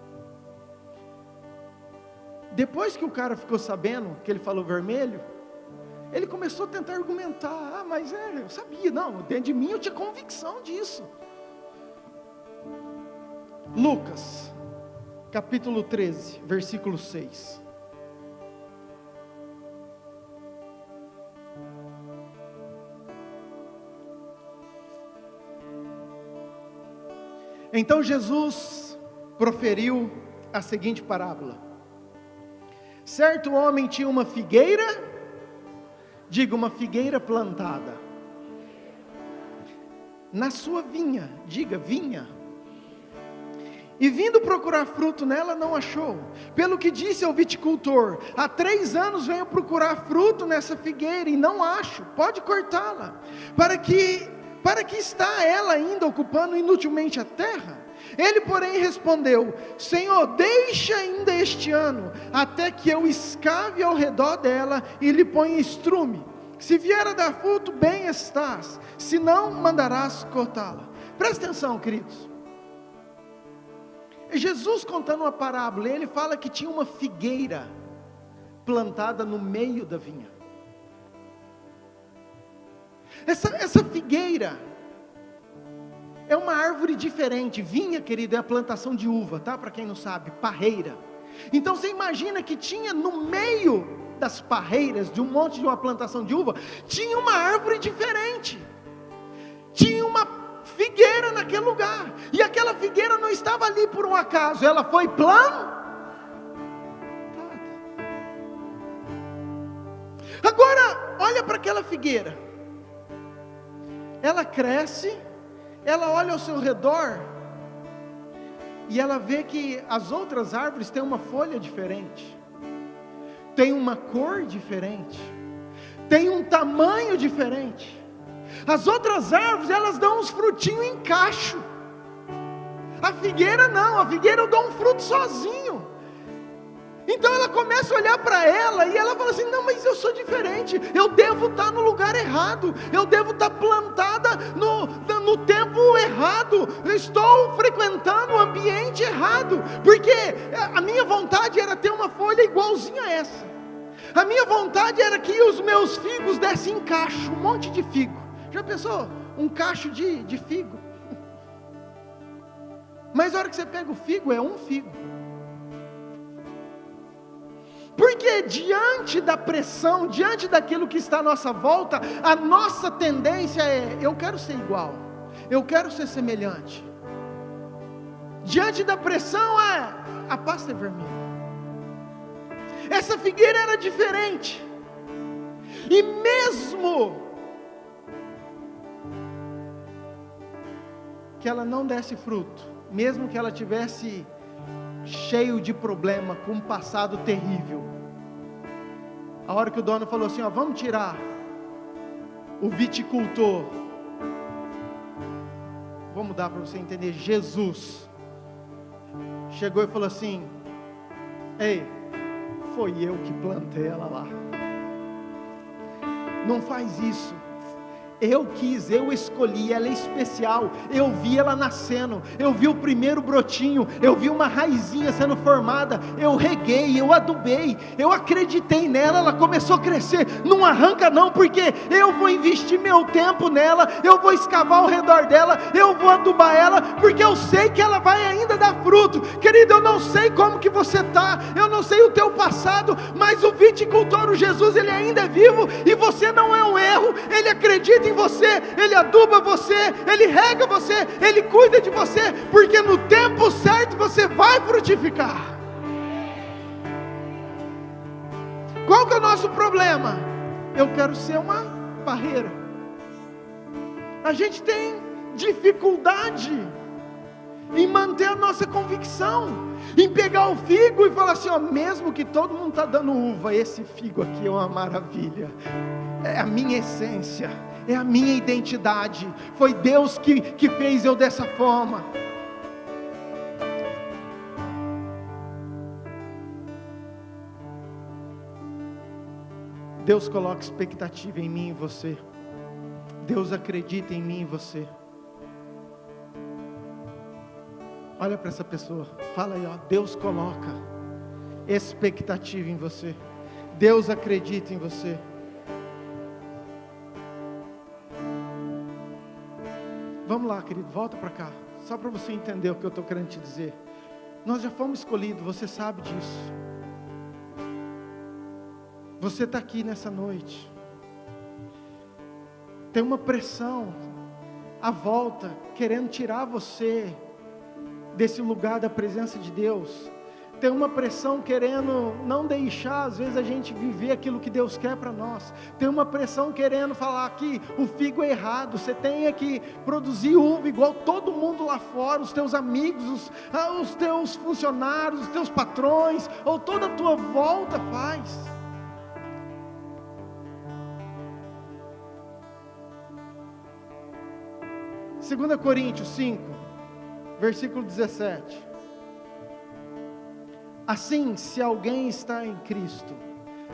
Depois que o cara ficou sabendo que ele falou vermelho, ele começou a tentar argumentar, mas eu sabia, não, dentro de mim eu tinha convicção disso. Lucas, capítulo 13, versículo 6. Então Jesus proferiu a seguinte parábola: certo homem tinha uma figueira, diga, uma figueira plantada na sua vinha, diga, vinha, e vindo procurar fruto nela, não achou. Pelo que disse ao viticultor: há 3 anos venho procurar fruto nessa figueira e não acho, pode cortá-la. Para que está ela ainda ocupando inutilmente a terra? Ele, porém, respondeu: Senhor, deixa ainda este ano, até que eu escave ao redor dela e lhe ponha estrume. Se vier a dar fruto, bem estás, se não, mandarás cortá-la. Presta atenção, queridos. Jesus contando uma parábola, ele fala que tinha uma figueira plantada no meio da vinha. Essa figueira é uma árvore diferente. Vinha, querido, é a plantação de uva, tá? Para quem não sabe, parreira. Então você imagina que tinha no meio das parreiras, de um monte de uma plantação de uva, tinha uma árvore diferente. Tinha uma figueira naquele lugar, e aquela figueira não estava ali por um acaso, ela foi plantada. Agora, olha para aquela figueira, ela cresce, ela olha ao seu redor, e ela vê que as outras árvores têm uma folha diferente, tem uma cor diferente, tem um tamanho diferente. As outras árvores, elas dão uns frutinhos em cacho. A figueira não, a figueira dá um fruto sozinho. Então ela começa a olhar para ela e ela fala assim: não, mas eu sou diferente, eu devo estar no lugar errado, eu devo estar plantada no tempo errado, eu estou frequentando o ambiente errado, porque a minha vontade era ter uma folha igualzinha a essa. A minha vontade era que os meus figos dessem em cacho, um monte de figo. Já pensou? Um cacho de figo. Mas a hora que você pega o figo, é um figo. Porque diante da pressão, diante daquilo que está à nossa volta, a nossa tendência é: eu quero ser igual, eu quero ser semelhante. Diante da pressão, a pasta é vermelha. Essa figueira era diferente. E mesmo que ela não desse fruto, mesmo que ela tivesse cheio de problema, com um passado terrível, a hora que o dono falou assim: ó, vamos tirar, o viticultor, vou mudar para você entender, Jesus chegou e falou assim: ei, foi eu que plantei ela lá, não faz isso. Eu quis, eu escolhi, ela é especial. Eu vi ela nascendo, eu vi o primeiro brotinho, eu vi uma raizinha sendo formada, eu reguei, eu adubei, eu acreditei nela, ela começou a crescer. Não arranca não, porque eu vou investir meu tempo nela, eu vou escavar ao redor dela, eu vou adubar ela, porque eu sei que ela vai ainda dar fruto. Querido, eu não sei como que você está, eu não sei o teu passado, mas o viticultor, o Jesus, ele ainda é vivo, e você não é um erro. Ele acredita em você, ele aduba você, ele rega você, ele cuida de você, porque no tempo certo você vai frutificar. Qual que é o nosso problema? Eu quero ser uma parreira. A gente tem dificuldade em manter a nossa convicção, em pegar o figo e falar assim: ó, mesmo que todo mundo está dando uva, esse figo aqui é uma maravilha, é a minha essência, é a minha identidade, foi Deus que fez eu dessa forma. Deus coloca expectativa em mim e em você, Deus acredita em mim e em você. Olha para essa pessoa, fala aí, ó, Deus coloca expectativa em você, Deus acredita em você. Vamos lá, querido, volta para cá, só para você entender o que eu estou querendo te dizer. Nós já fomos escolhidos, você sabe disso. Você está aqui nessa noite, tem uma pressão à volta, querendo tirar você desse lugar da presença de Deus, tem uma pressão querendo não deixar, às vezes, a gente viver aquilo que Deus quer para nós. Tem uma pressão querendo falar que o figo é errado, você tem que produzir uva igual todo mundo lá fora, os teus amigos, os teus funcionários, os teus patrões, ou toda a tua volta faz. Segunda Coríntios 5, versículo 17. Assim, se alguém está em Cristo,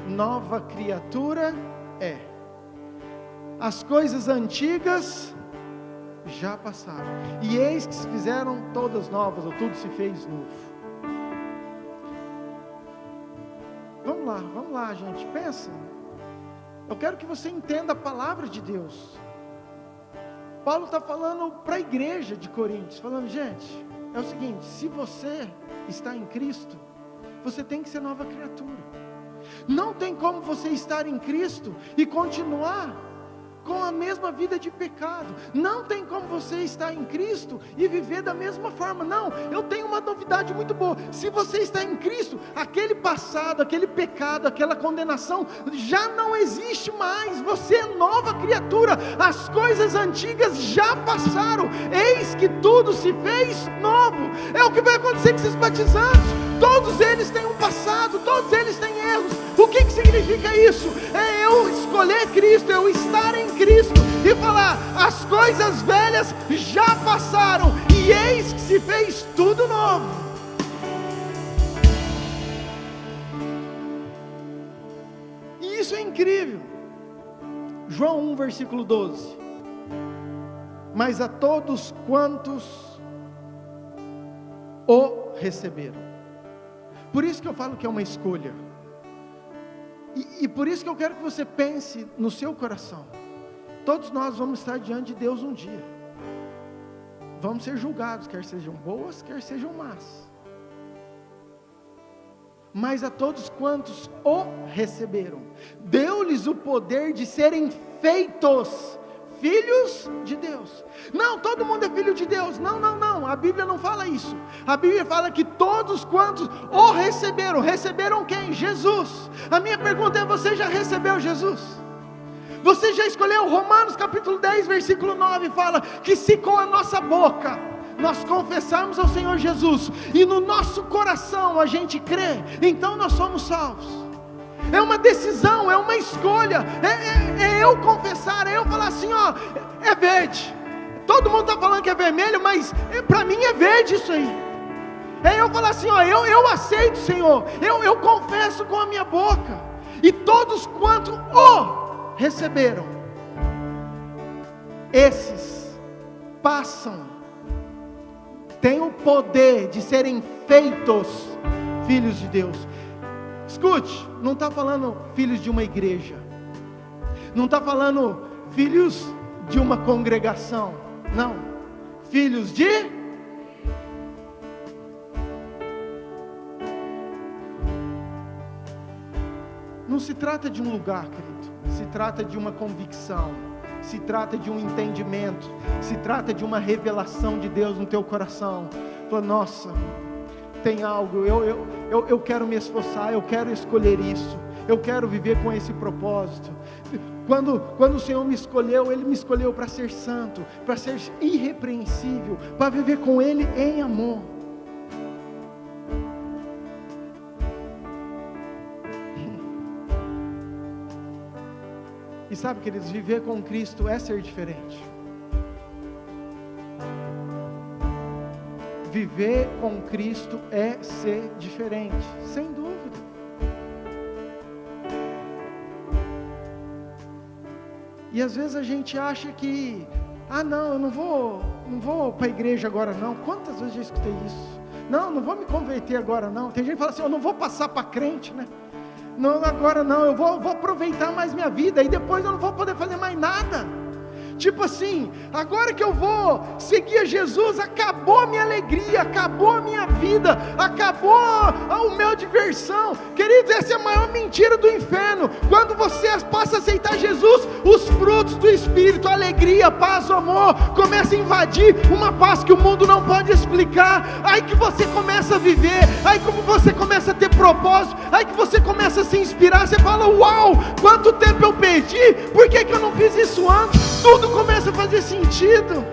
nova criatura é. As coisas antigas já passaram, e eis que se fizeram todas novas, ou tudo se fez novo. Vamos lá, gente, pensa. Eu quero que você entenda a palavra de Deus. Paulo está falando para a igreja de Coríntios, falando, gente, é o seguinte, se você está em Cristo, você tem que ser nova criatura. Não tem como você estar em Cristo e continuar com a mesma vida de pecado. Não tem como você estar em Cristo e viver da mesma forma. Não, eu tenho uma novidade muito boa. Se você está em Cristo, aquele passado, aquele pecado, aquela condenação já não existe mais. Você é nova criatura. As coisas antigas já passaram, eis que tudo se fez novo. É o que vai acontecer com esses batizados. Todos eles têm um passado, todos eles têm erros. O que significa isso? É eu escolher Cristo, eu estar em Cristo e falar, as coisas velhas já passaram e eis que se fez tudo novo. E isso é incrível. João 1, versículo 12. Mas a todos quantos o receberam. Por isso que eu falo que é uma escolha. E por isso que eu quero que você pense no seu coração. Todos nós vamos estar diante de Deus um dia. Vamos ser julgados, quer sejam boas, quer sejam más. Mas a todos quantos o receberam, deu-lhes o poder de serem feitos filhos de Deus. Não, todo mundo é filho de Deus. Não, a Bíblia não fala isso. A Bíblia fala que todos quantos o receberam. Receberam quem? Jesus. A minha pergunta é, você já recebeu Jesus? Você já escolheu? Romanos capítulo 10, versículo 9 fala que se com a nossa boca nós confessarmos ao Senhor Jesus e no nosso coração a gente crê, então nós somos salvos. É uma decisão, é uma escolha, é eu confessar, é eu falar assim, ó, é verde. Todo mundo está falando que é vermelho, mas para mim é verde isso aí. É eu falar assim, ó, eu aceito, Senhor, eu confesso com a minha boca. E todos quanto o receberam, esses passam, têm o poder de serem feitos filhos de Deus. Escute, não está falando filhos de uma igreja, não está falando filhos de uma congregação, não, filhos de não se trata de um lugar, querido, se trata de uma convicção, se trata de um entendimento, se trata de uma revelação de Deus no teu coração. Fala, nossa, tem algo, eu quero me esforçar, eu quero escolher isso, eu quero viver com esse propósito. Quando o Senhor me escolheu, Ele me escolheu para ser santo, para ser irrepreensível, para viver com Ele em amor. E sabe, queridos, viver com Cristo é ser diferente. Viver com Cristo é ser diferente, sem dúvida. E às vezes a gente acha que, não, eu não vou para a igreja agora não. Quantas vezes eu já escutei isso? Não vou me converter agora não. Tem gente que fala assim, eu não vou passar para crente, né? Não, agora não, eu vou aproveitar mais minha vida, e depois eu não vou poder fazer mais nada. Tipo assim, agora que eu vou seguir a Jesus, acabou a minha alegria, acabou a minha vida, acabou a minha diversão. Queridos, essa é a maior mentira do inferno. Quando você passa a aceitar Jesus, os frutos do Espírito, a alegria, a paz, o amor, começa a invadir uma paz que o mundo não pode explicar. Aí que você começa a viver, aí como você começa a ter propósito, aí que você começa a se inspirar, você fala, uau, quanto tempo eu perdi, por que eu não fiz isso antes? Tudo começa a fazer sentido.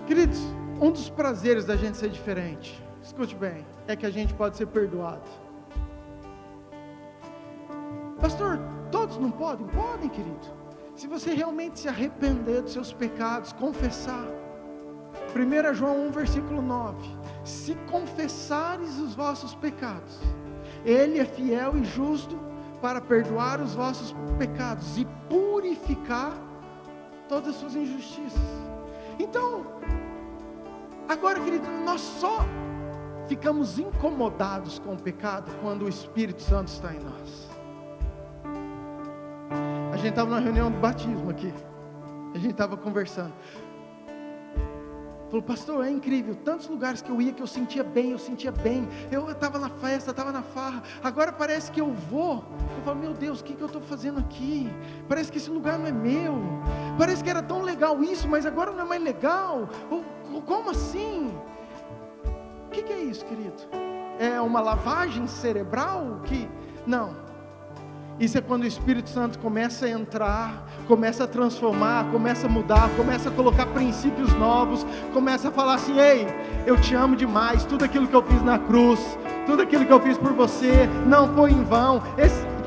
Queridos, um dos prazeres da gente ser diferente, escute bem, é que a gente pode ser perdoado. Pastor, todos não podem? Podem, querido. Se você realmente se arrepender dos seus pecados, confessar. 1 João 1, versículo 9. Se confessares os vossos pecados, Ele é fiel e justo para perdoar os vossos pecados e purificar todas as suas injustiças. Então, agora, querido, nós só ficamos incomodados com o pecado quando o Espírito Santo está em nós. A gente estava na reunião do batismo aqui, a gente estava conversando. Falou, pastor, é incrível, tantos lugares que eu ia que eu sentia bem, eu estava na festa, estava na farra, agora parece que eu falo, meu Deus, o que eu estou fazendo aqui? Parece que esse lugar não é meu, parece que era tão legal isso, mas agora não é mais legal, como assim? O que é isso, querido? É uma lavagem cerebral? Não. Isso é quando o Espírito Santo começa a entrar, começa a transformar, começa a mudar, começa a colocar princípios novos, começa a falar assim, ei, eu te amo demais, tudo aquilo que eu fiz na cruz, tudo aquilo que eu fiz por você, não foi em vão,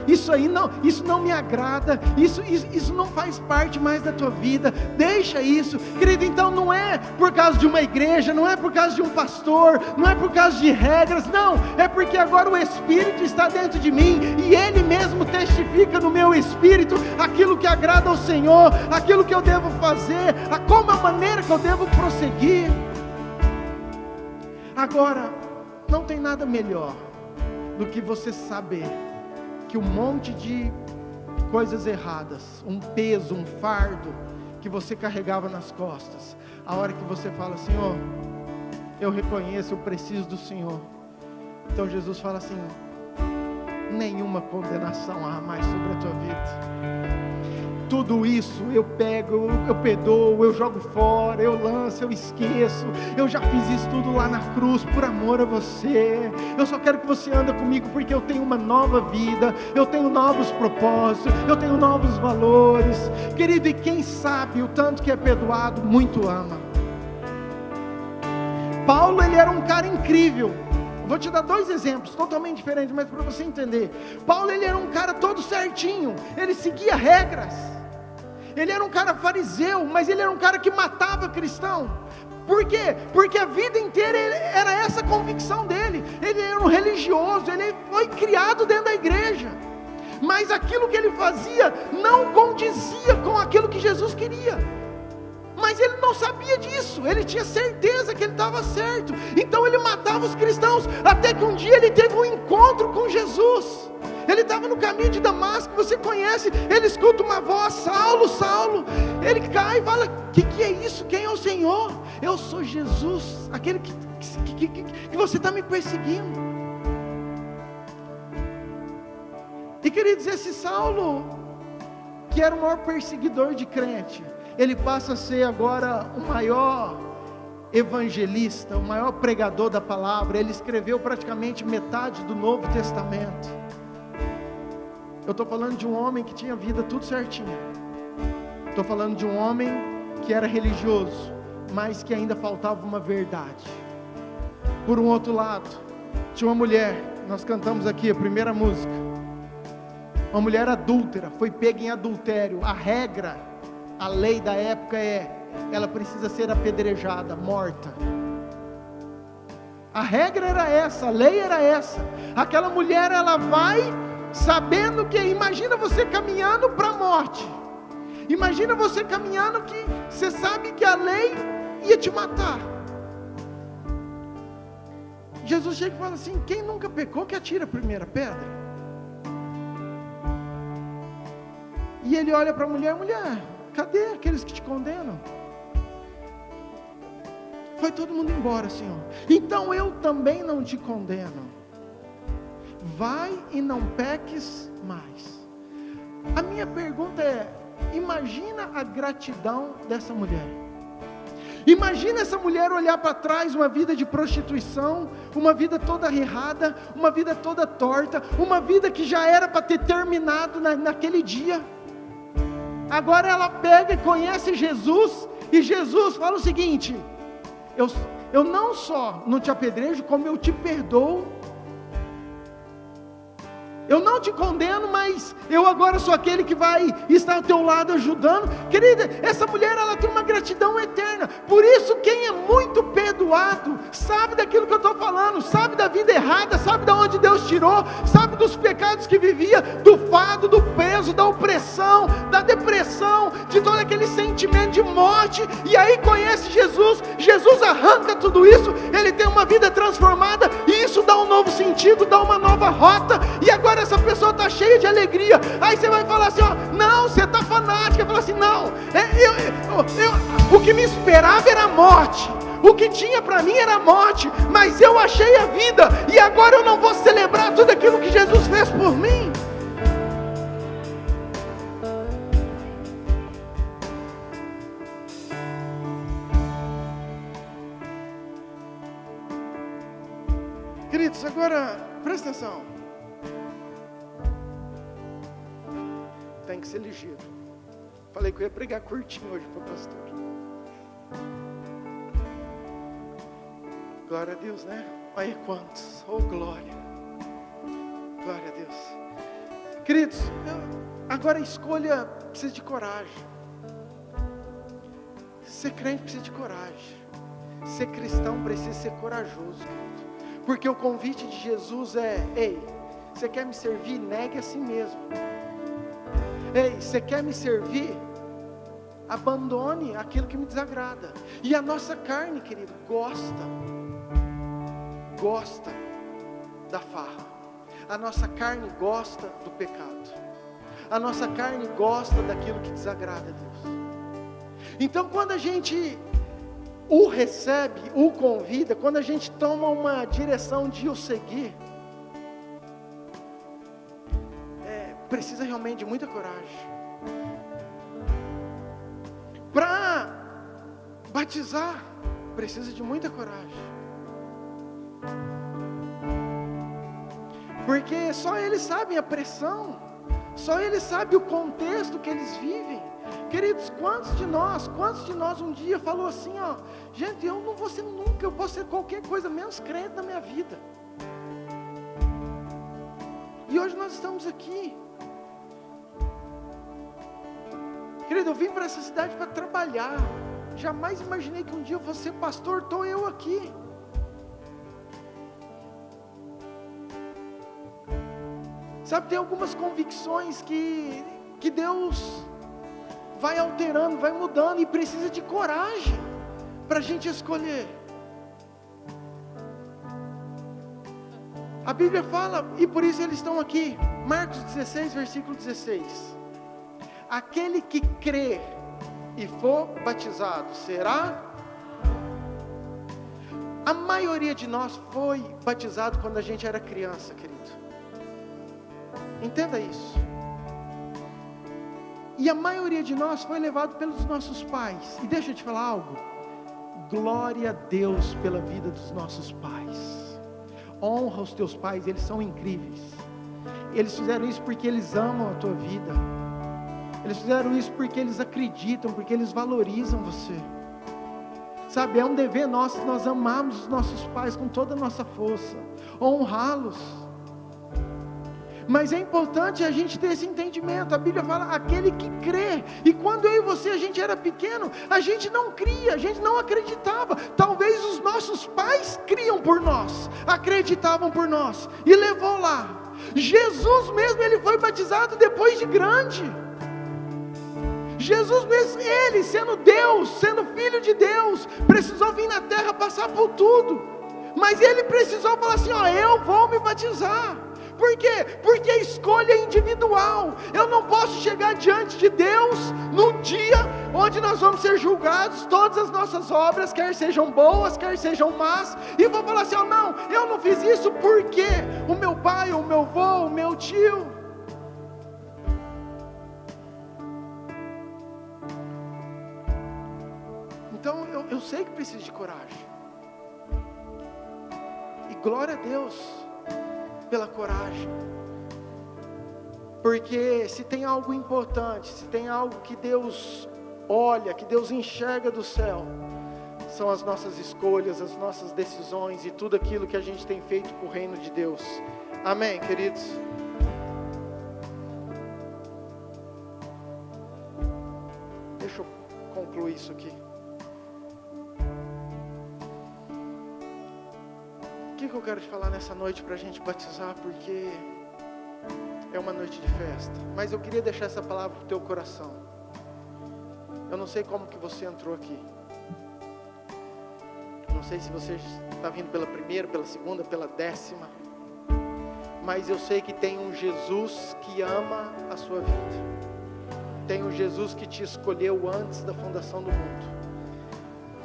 isso não me agrada, isso não faz parte mais da tua vida, deixa isso, querido. Então não é por causa de uma igreja, não é por causa de um pastor, não é por causa de regras, não, é porque agora o Espírito está dentro de mim, e Ele mesmo testifica no meu espírito, aquilo que agrada ao Senhor, aquilo que eu devo fazer, como a maneira que eu devo prosseguir. Agora, não tem nada melhor do que você saber que um monte de coisas erradas, um peso, um fardo que você carregava nas costas, a hora que você fala, Senhor, eu reconheço, eu preciso do Senhor. Então Jesus fala assim, nenhuma condenação há mais sobre a tua vida. Tudo isso eu pego, eu perdoo, eu jogo fora, eu lanço, eu esqueço. Eu já fiz isso tudo lá na cruz por amor a você. Eu só quero que você ande comigo porque eu tenho uma nova vida, eu tenho novos propósitos, eu tenho novos valores. Querido, e quem sabe o tanto que é perdoado, muito ama. Paulo, ele era um cara incrível. Vou te dar 2 exemplos totalmente diferentes, mas para você entender. Paulo, ele era um cara todo certinho, ele seguia regras. Ele era um cara fariseu, mas ele era um cara que matava cristão. Por quê? Porque a vida inteira era essa convicção dele. Ele era um religioso, ele foi criado dentro da igreja, mas aquilo que ele fazia não condizia com aquilo que Jesus queria. Mas ele não sabia disso, ele tinha certeza que ele estava certo, então ele matava os cristãos, até que um dia ele teve um encontro com Jesus. Ele estava no caminho de Damasco, você conhece, ele escuta uma voz, Saulo, Saulo, ele cai e fala, que é isso? Quem é o Senhor? Eu sou Jesus, aquele que você está me perseguindo. E queridos, esse Saulo, que era o maior perseguidor de crente, ele passa a ser agora o maior evangelista, o maior pregador da palavra. Ele escreveu praticamente metade do Novo Testamento. Eu estou falando de um homem que tinha vida tudo certinho. Estou falando de um homem que era religioso, mas que ainda faltava uma verdade. Por um outro lado, tinha uma mulher, nós cantamos aqui a primeira música, uma mulher adúltera, foi pega em adultério. A regra, a lei da época ela precisa ser apedrejada, morta. A regra era essa, a lei era essa. Aquela mulher, ela vai sabendo que, imagina você caminhando para a morte. Imagina você caminhando que você sabe que a lei ia te matar. Jesus chega e fala assim: quem nunca pecou que atira a primeira pedra. E ele olha para a mulher: mulher, cadê aqueles que te condenam? Foi todo mundo embora, Senhor. Então eu também não te condeno. Vai e não peques mais. A minha pergunta é: imagina a gratidão dessa mulher. Imagina essa mulher olhar para trás, uma vida de prostituição, uma vida toda errada, uma vida toda torta, uma vida que já era para ter terminado naquele dia. Agora ela pega e conhece Jesus, e Jesus fala o seguinte: eu não só não te apedrejo, como eu te perdoo. Eu não te condeno, mas eu agora sou aquele que vai estar ao teu lado ajudando. Querida, essa mulher, ela tem uma gratidão eterna. Por isso, quem é muito perdoado, sabe daquilo que eu estou falando, sabe da vida errada, sabe de onde Deus tirou, sabe dos pecados que vivia, do fardo, do peso, da opressão, da depressão, de todo aquele sentimento de morte, e aí conhece Jesus. Jesus arranca tudo isso, ele tem uma vida transformada, e isso dá um novo sentido, dá uma nova rota, e agora essa pessoa está cheia de alegria. Aí você vai falar assim: ó, não, você está fanática. Fala assim: não, o que me esperava era a morte, o que tinha para mim era a morte, mas eu achei a vida, e agora eu não vou celebrar tudo aquilo que Jesus fez por mim. Queridos, agora presta atenção. Tem que ser ligeiro. Falei que eu ia pregar curtinho hoje para o pastor. Glória a Deus, né? Olha quantos. Oh, glória. Glória a Deus. Queridos, agora a escolha precisa de coragem. Ser crente precisa de coragem. Ser cristão precisa ser corajoso, querido. Porque o convite de Jesus é: ei, você quer me servir? Negue a si mesmo. Ei, você quer me servir? Abandone aquilo que me desagrada. E a nossa carne, querido, gosta da farra. A nossa carne gosta do pecado. A nossa carne gosta daquilo que desagrada a Deus. Então, quando a gente o recebe, o convida, quando a gente toma uma direção de o seguir, precisa realmente de muita coragem. Para batizar, precisa de muita coragem. Porque só eles sabem a pressão, só eles sabem o contexto que eles vivem. Queridos, quantos de nós um dia falou assim: ó, gente, eu não vou ser nunca, eu posso ser qualquer coisa menos crente na minha vida. E hoje nós estamos aqui. Querido, eu vim para essa cidade para trabalhar. Jamais imaginei que um dia eu fosse ser pastor. Estou eu aqui. Sabe, tem algumas convicções que Deus vai alterando, vai mudando, e precisa de coragem para a gente escolher. A Bíblia fala, e por isso eles estão aqui, Marcos 16, versículo 16. Aquele que crer e for batizado será. A maioria de nós foi batizado quando a gente era criança, querido. Entenda isso. E a maioria de nós foi levado pelos nossos pais. E deixa eu te falar algo. Glória a Deus pela vida dos nossos pais. Honra os teus pais, eles são incríveis. Eles fizeram isso porque eles amam a tua vida. Eles fizeram isso porque eles acreditam, porque eles valorizam você. Sabe, é um dever nosso, nós amamos os nossos pais com toda a nossa força, honrá-los. Mas é importante a gente ter esse entendimento. A Bíblia fala, aquele que crê. E quando eu e você, a gente era pequeno, a gente não cria, a gente não acreditava. Talvez os nossos pais criam por nós, acreditavam por nós, e levou lá. Jesus mesmo, ele foi batizado depois de grande. Jesus mesmo, ele sendo Deus, sendo filho de Deus, precisou vir na terra passar por tudo, mas ele precisou falar assim, ó, eu vou me batizar. Por quê? Porque a escolha é individual. Eu não posso chegar diante de Deus num dia onde nós vamos ser julgados, todas as nossas obras, quer sejam boas, quer sejam más, e vou falar assim, ó, não, eu não fiz isso porque o meu pai, o meu avô, o meu tio. Então eu sei que preciso de coragem. E glória a Deus pela coragem, porque se tem algo importante, se tem algo que Deus olha, que Deus enxerga do céu, são as nossas escolhas, as nossas decisões e tudo aquilo que a gente tem feito para o reino de Deus. Amém, queridos? Deixa eu concluir isso aqui. O que eu quero te falar nessa noite para a gente batizar, porque é uma noite de festa, mas eu queria deixar essa palavra para o teu coração. Eu não sei como que você entrou aqui, não sei se você está vindo pela primeira, pela segunda, pela 10ª, mas eu sei que tem um Jesus que ama a sua vida, tem um Jesus que te escolheu antes da fundação do mundo,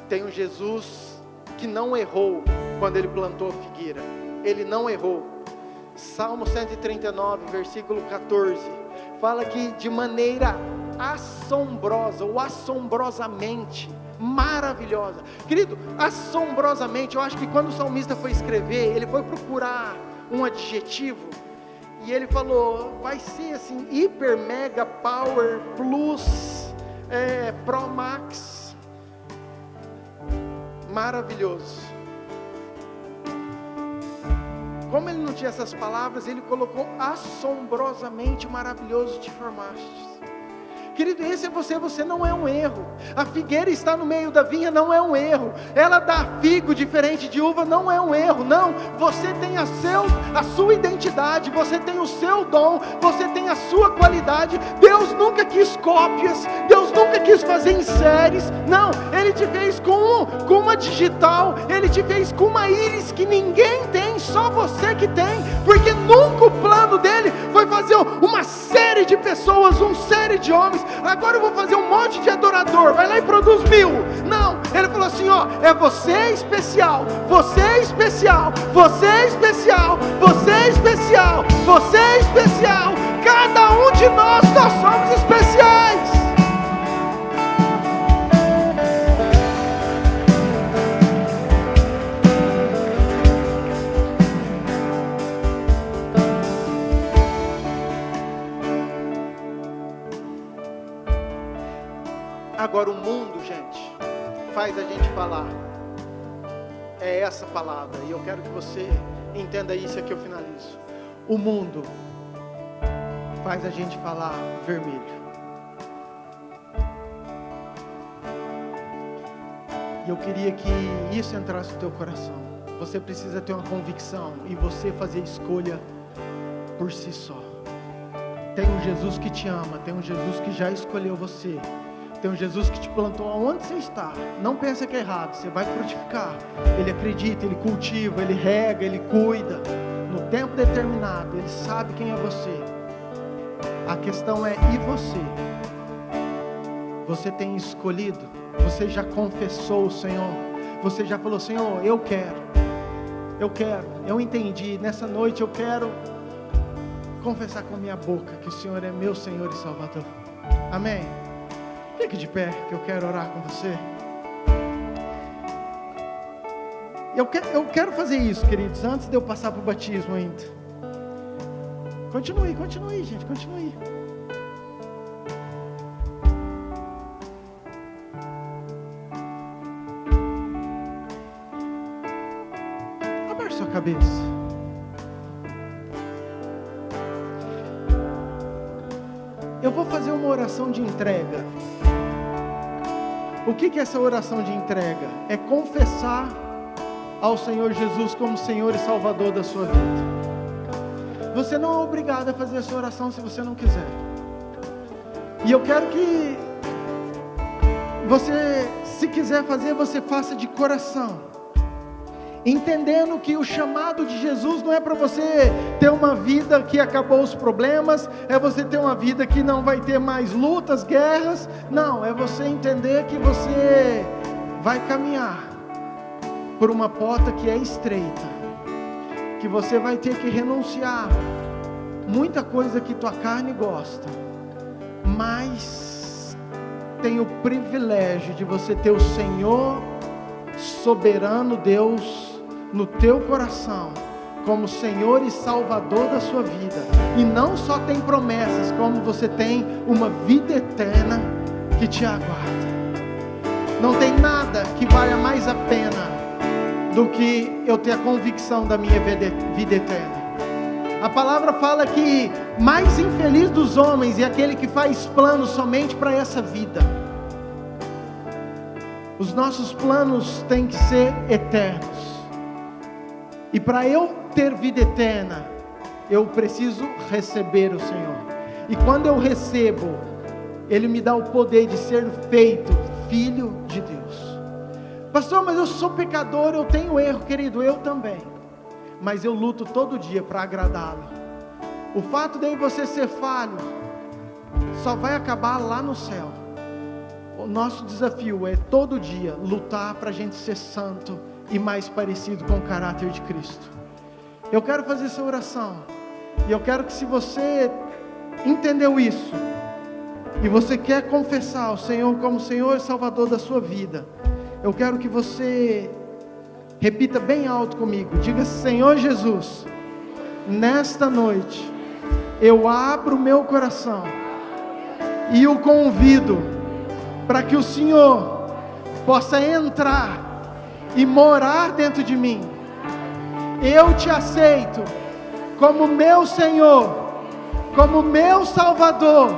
tem um Jesus que não errou quando ele plantou a figueira, ele não errou. Salmo 139, versículo 14, fala que de maneira assombrosa, ou assombrosamente, maravilhosa. Querido, assombrosamente, eu acho que quando o salmista foi escrever, ele foi procurar um adjetivo, e ele falou, vai ser assim, hiper, mega, power, plus, pro max, maravilhoso. Como ele não tinha essas palavras, ele colocou assombrosamente maravilhoso te formastes. Querido, esse é você não é um erro. A figueira está no meio da vinha, não é um erro. Ela dá figo diferente de uva, não é um erro. Não, você tem a sua identidade, você tem o seu dom, você tem a sua qualidade. Deus nunca quis cópias, Deus nunca quis fazer em séries. Não, Ele te fez com uma digital, Ele te fez com uma íris que ninguém tem, só você que tem. Porque nunca o plano dele foi fazer uma série de pessoas, uma série de homens. Agora eu vou fazer um monte de adorador, vai lá e produz 1000. Não, ele falou assim, ó, é você especial, você especial, você especial, você especial, você especial. Cada um de nós somos especiais. Agora o mundo, gente, faz a gente falar, é essa palavra, e eu quero que você entenda isso, aqui eu finalizo. O mundo faz a gente falar vermelho. E eu queria que isso entrasse no teu coração. Você precisa ter uma convicção e você fazer escolha por si só. Tem um Jesus que te ama, tem um Jesus que já escolheu você. Tem um Jesus que te plantou aonde você está. Não pensa que é errado, você vai frutificar. Ele acredita, Ele cultiva, Ele rega, Ele cuida. No tempo determinado, Ele sabe quem é você. A questão é, e você? Você tem escolhido? Você já confessou o Senhor? Você já falou, Senhor, eu quero, eu entendi, nessa noite eu quero confessar com a minha boca que o Senhor é meu Senhor e Salvador. Amém? Fique de pé, que eu quero orar com você. Eu quero fazer isso, queridos, antes de eu passar para o batismo ainda. Continue, gente, continue. Abaixe sua cabeça. Eu vou fazer uma oração de entrega. O que é essa oração de entrega? É confessar ao Senhor Jesus como Senhor e Salvador da sua vida. Você não é obrigado a fazer essa oração se você não quiser. E eu quero que você, se quiser fazer, você faça de coração, entendendo que o chamado de Jesus não é para você ter uma vida que acabou os problemas, é você ter uma vida que não vai ter mais lutas, guerras. Não, é você entender que você vai caminhar por uma porta que é estreita, que você vai ter que renunciar muita coisa que tua carne gosta, mas tem o privilégio de você ter o Senhor soberano Deus no teu coração, como Senhor e Salvador da sua vida. E não só tem promessas, como você tem uma vida eterna que te aguarda. Não tem nada que valha mais a pena do que eu ter a convicção da minha vida eterna. A palavra fala que mais infeliz dos homens é aquele que faz planos somente para essa vida. Os nossos planos têm que ser eternos. E para eu ter vida eterna, eu preciso receber o Senhor. E quando eu recebo, Ele me dá o poder de ser feito filho de Deus. Pastor, mas eu sou pecador, eu tenho erro. Querido, eu também. Mas eu luto todo dia para agradá-lo. O fato de você ser falho só vai acabar lá no céu. O nosso desafio é todo dia lutar para a gente ser santo e mais parecido com o caráter de Cristo. Eu quero fazer essa oração, e eu quero que, se você entendeu isso, e você quer confessar o Senhor como Senhor e Salvador da sua vida, eu quero que você repita bem alto comigo, diga: Senhor Jesus, nesta noite, eu abro o meu coração, e o convido, para que o Senhor possa entrar e morar dentro de mim. Eu te aceito como meu Senhor, como meu Salvador.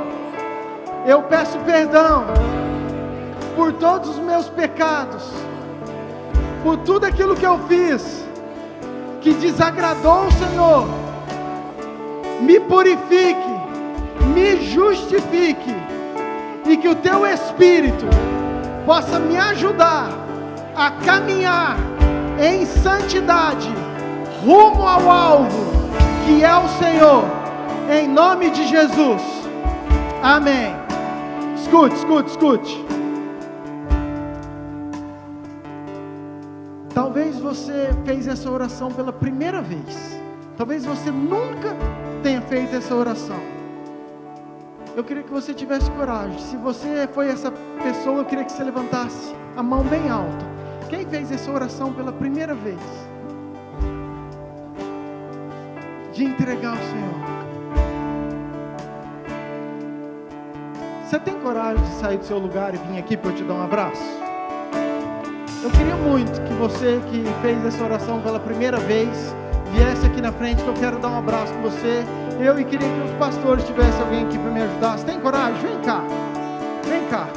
Eu peço perdão por todos os meus pecados, por tudo aquilo que eu fiz que desagradou o Senhor. Me purifique, me justifique, e que o teu Espírito possa me ajudar a caminhar em santidade rumo ao alvo, que é o Senhor, em nome de Jesus. Amém. Escute. Talvez você fez essa oração pela primeira vez. Talvez você nunca tenha feito essa oração. Eu queria que você tivesse coragem. Se você foi essa pessoa, eu queria que você levantasse a mão bem alta. Quem fez essa oração pela primeira vez? De entregar ao Senhor. Você tem coragem de sair do seu lugar e vir aqui para eu te dar um abraço? Eu queria muito que você que fez essa oração pela primeira vez viesse aqui na frente, que eu quero dar um abraço com você. Eu queria que os pastores tivessem alguém aqui para me ajudar. Você tem coragem? Vem cá. Vem cá.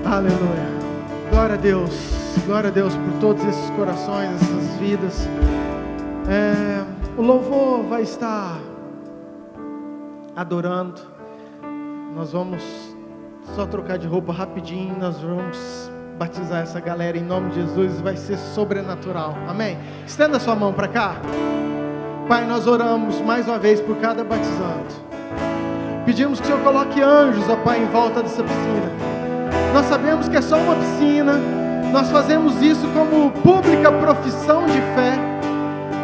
Aleluia. Glória a Deus por todos esses corações, essas vidas. O louvor vai estar adorando. Nós vamos só trocar de roupa rapidinho. Nós vamos batizar essa galera em nome de Jesus. Vai ser sobrenatural. Amém? Estenda sua mão para cá. Pai, nós oramos mais uma vez por cada batizando. Pedimos que o Senhor coloque anjos, ó Pai, em volta dessa piscina. Nós sabemos que é só uma piscina. Nós fazemos isso como pública profissão de fé,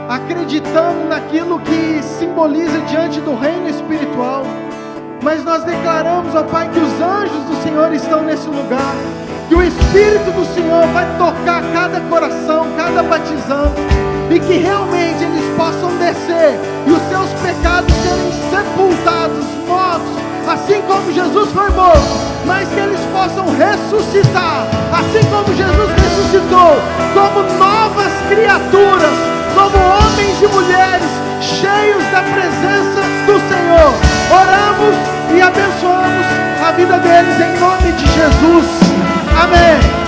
acreditando naquilo que simboliza diante do reino espiritual. Mas nós declaramos, ó Pai, que os anjos do Senhor estão nesse lugar, que o Espírito do Senhor vai tocar cada coração, cada batizando, e que realmente eles possam descer e os seus pecados serem sepultados, mortos, assim como Jesus foi morto, mas que eles possam ressuscitar, assim como Jesus ressuscitou, como novas criaturas, como homens e mulheres cheios da presença do Senhor. Oramos e abençoamos a vida deles em nome de Jesus. Amém.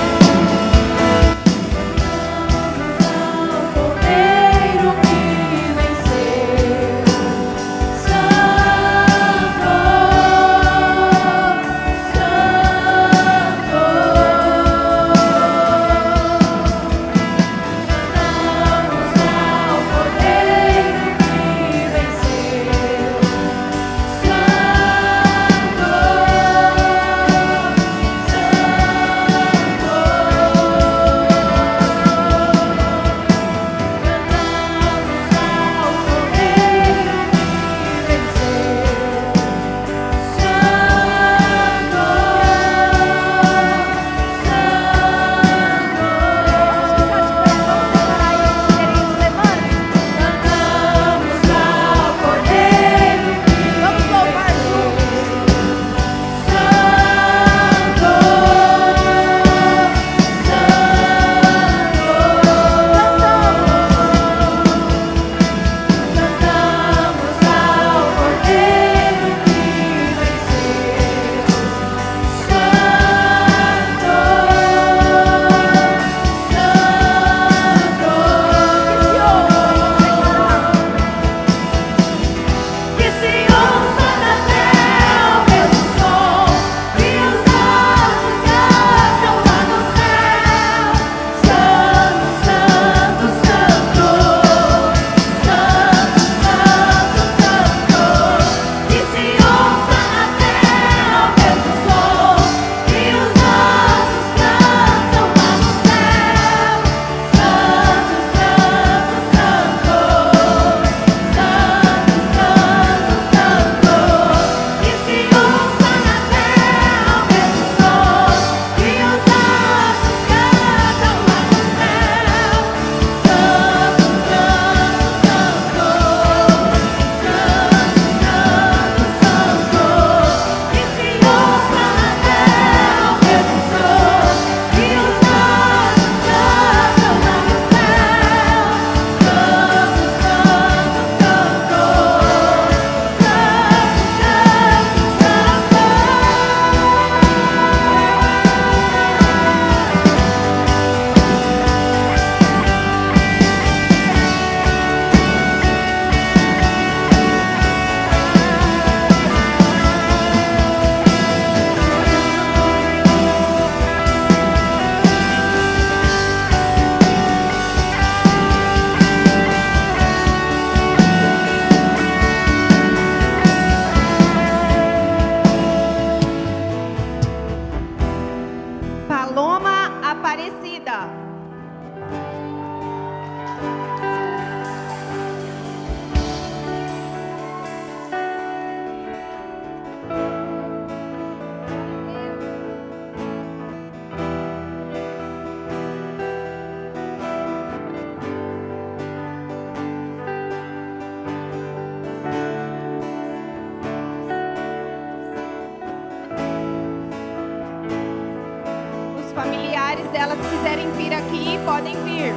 Familiares delas quiserem vir aqui, podem vir.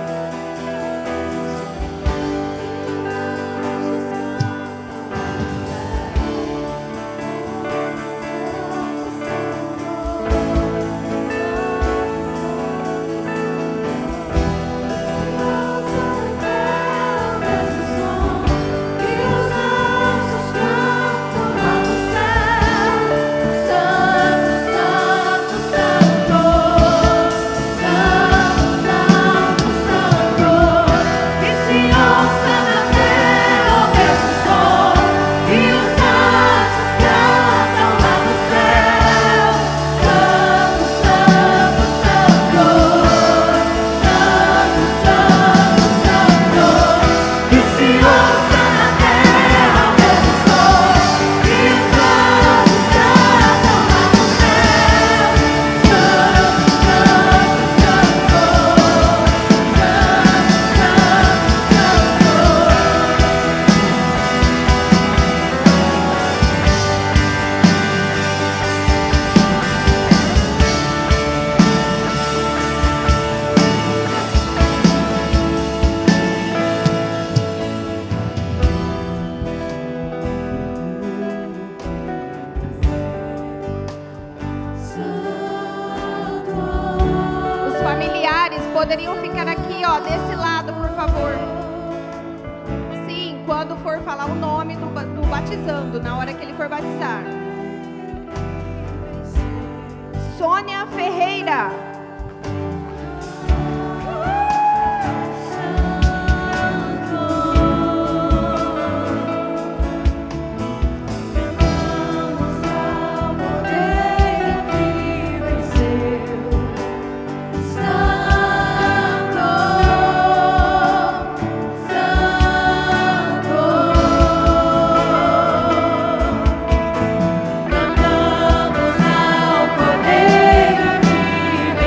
Cantar poderiam ficar aqui, ó, desse lado, por favor. Sim, quando for falar o nome do batizando, na hora que ele for batizar. Sônia Ferreira. Cantamos ao Cordeiro que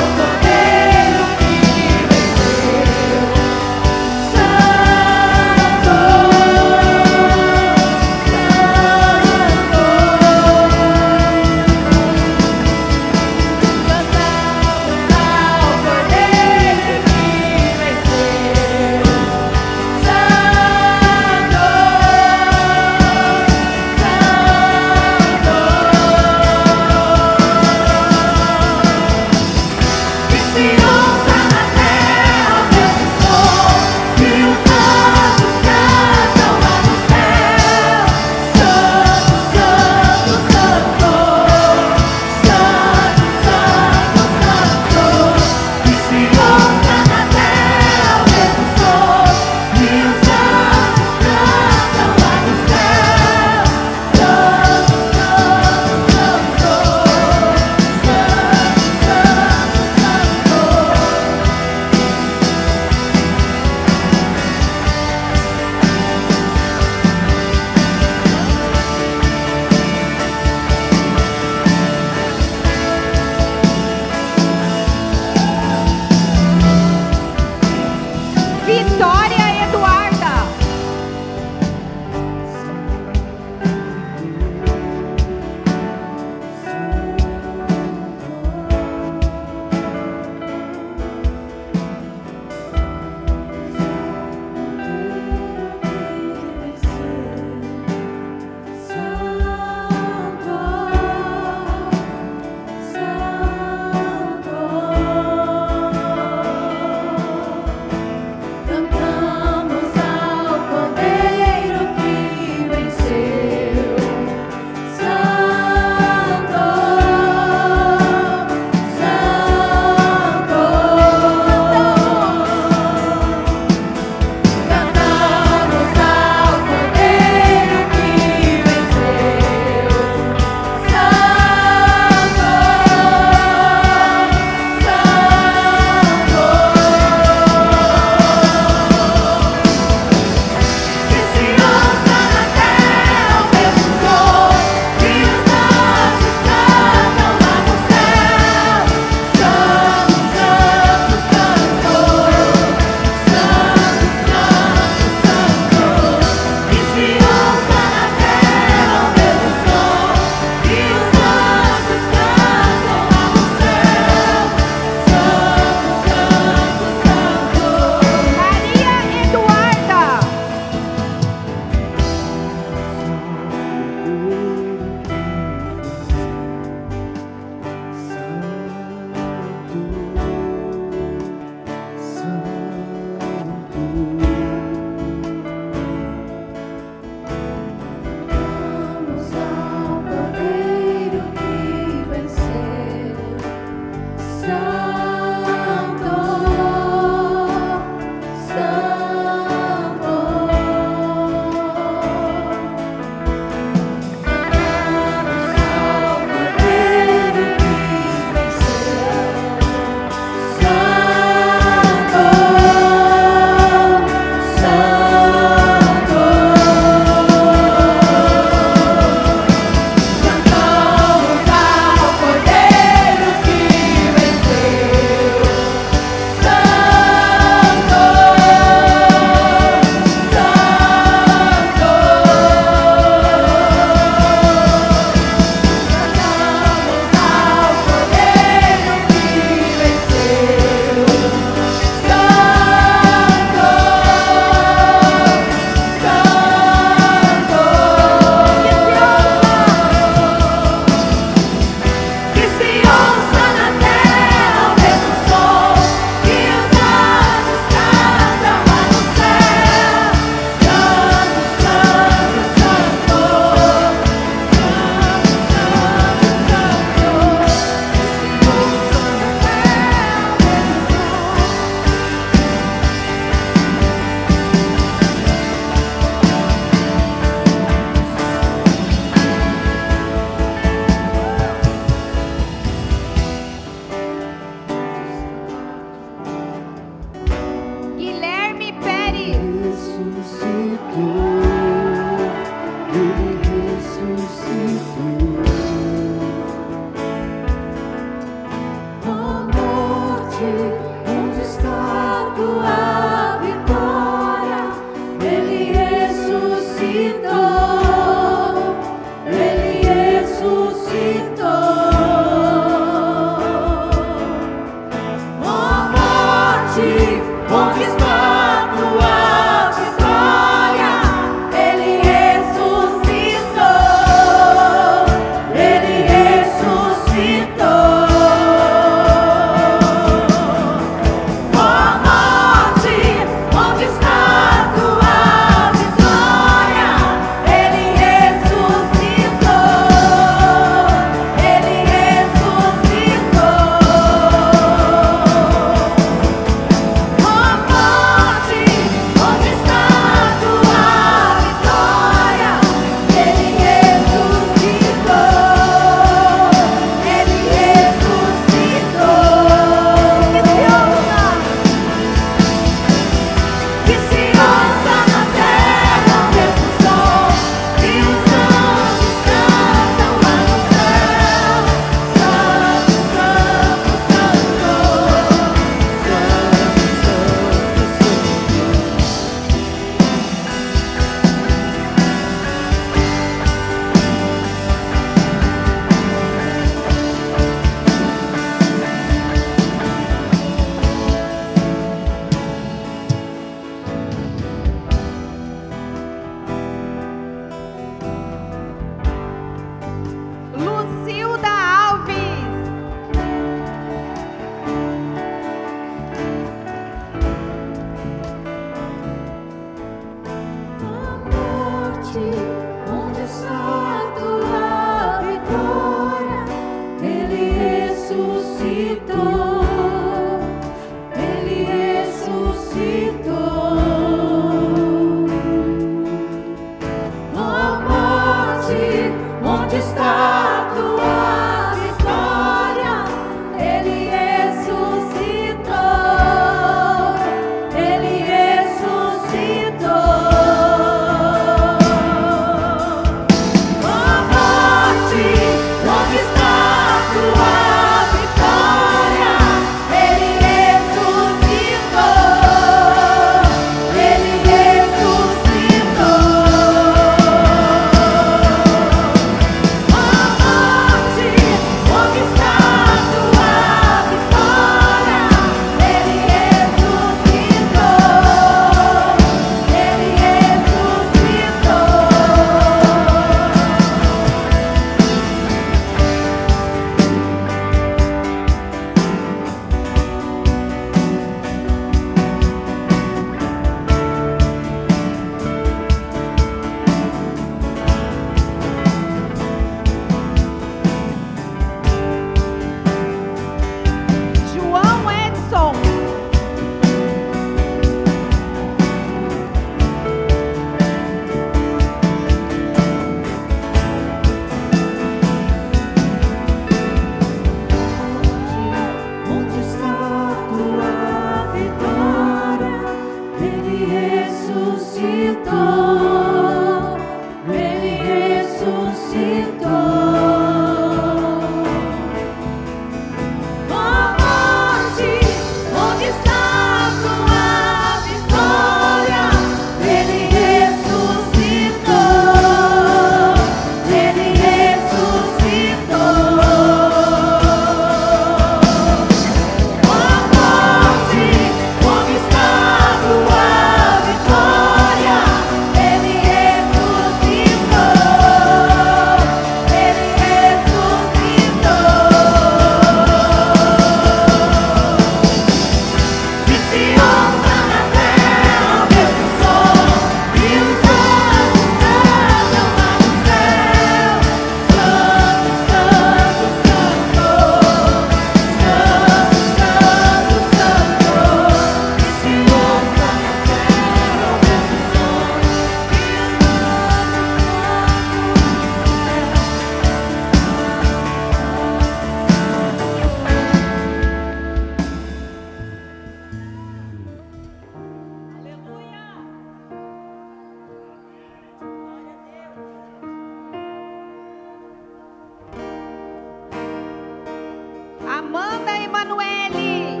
Emanuele.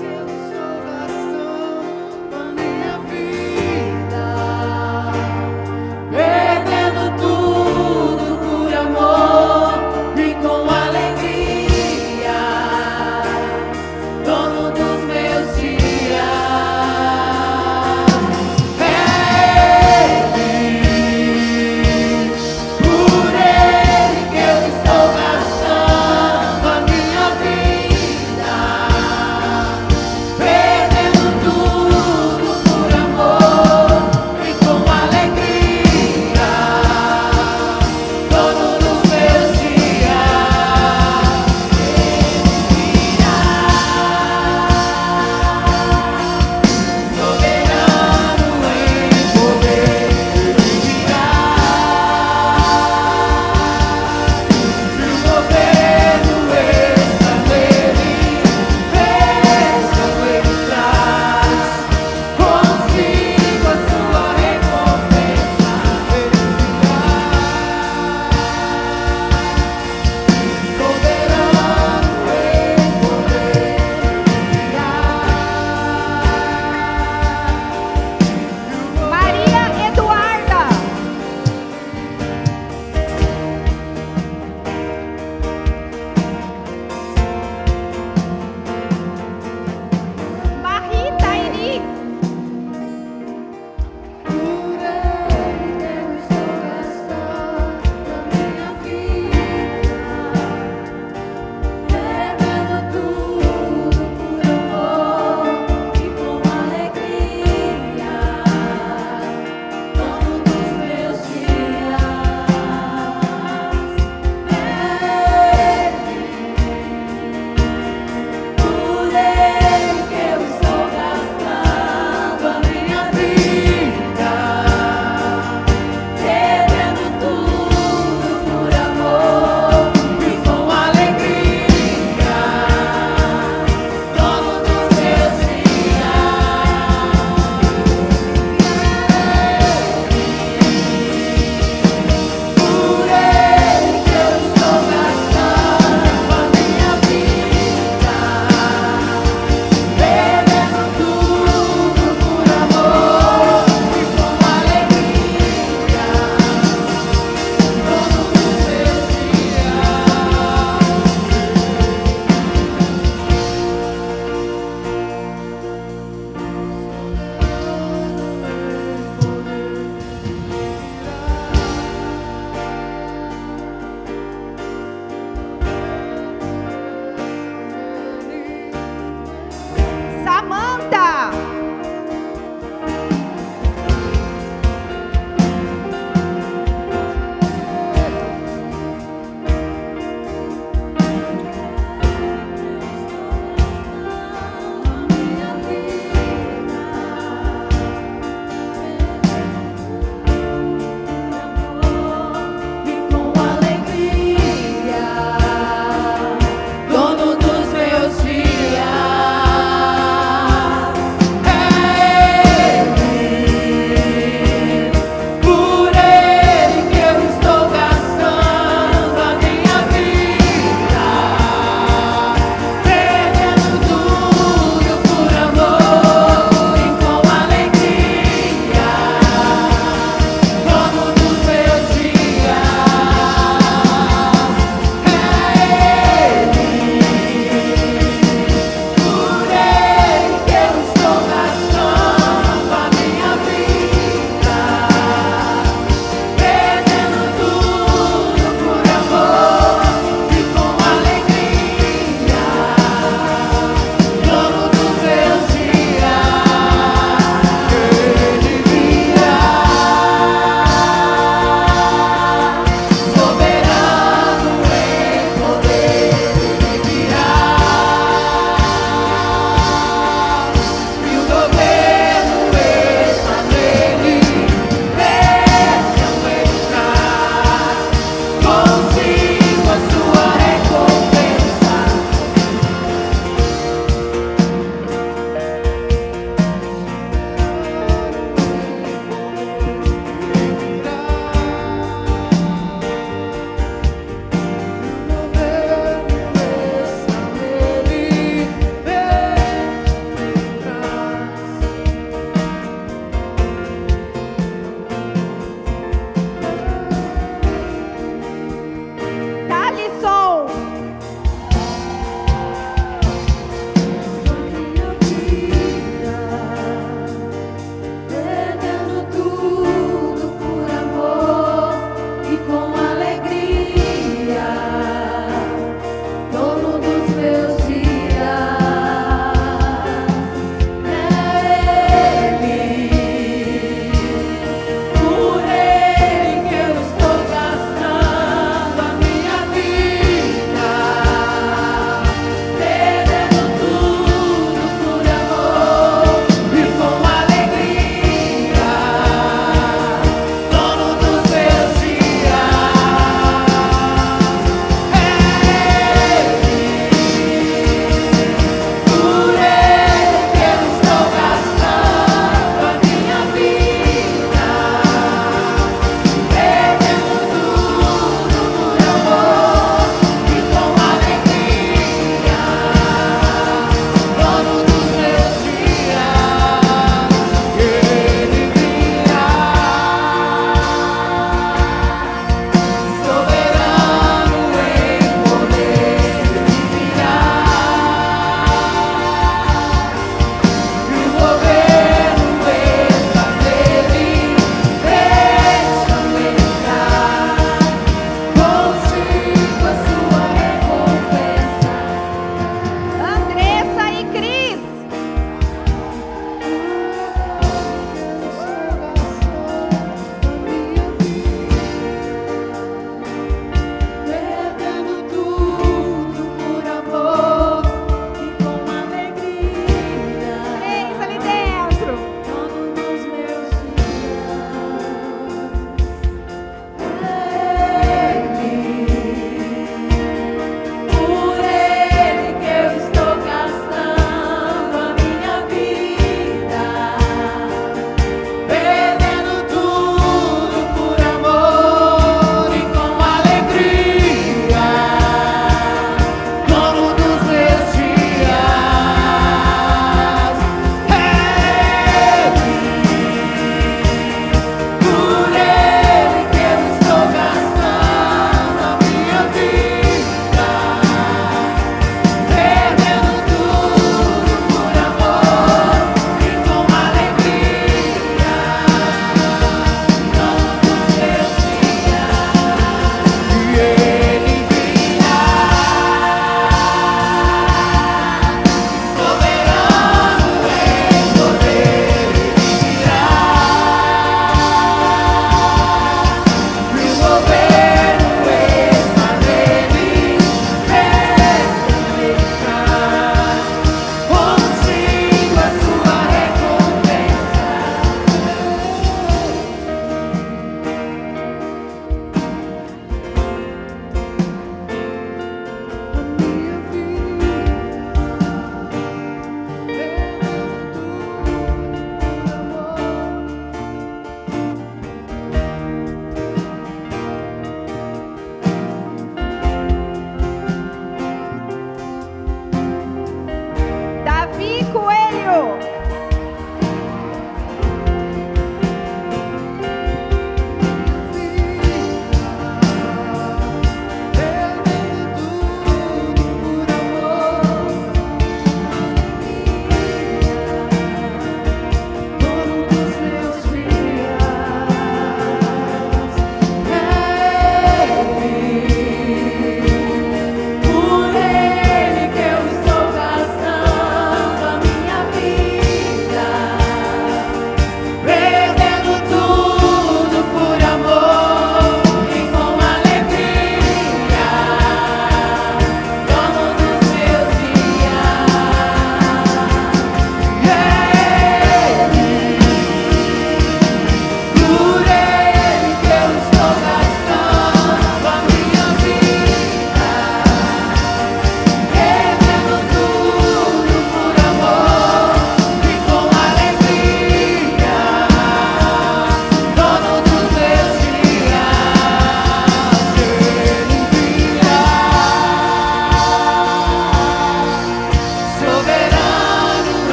Eu sou gastando a minha vida.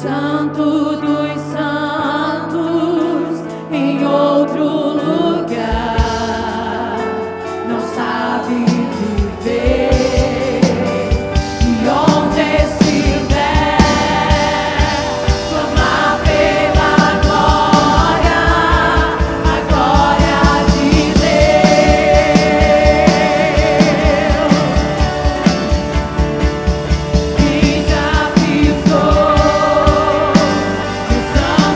Santo dos santos, em outro lugar, não sabe viver. E onde estiver, clamar pela glória, a glória de Deus, que já pisou no santo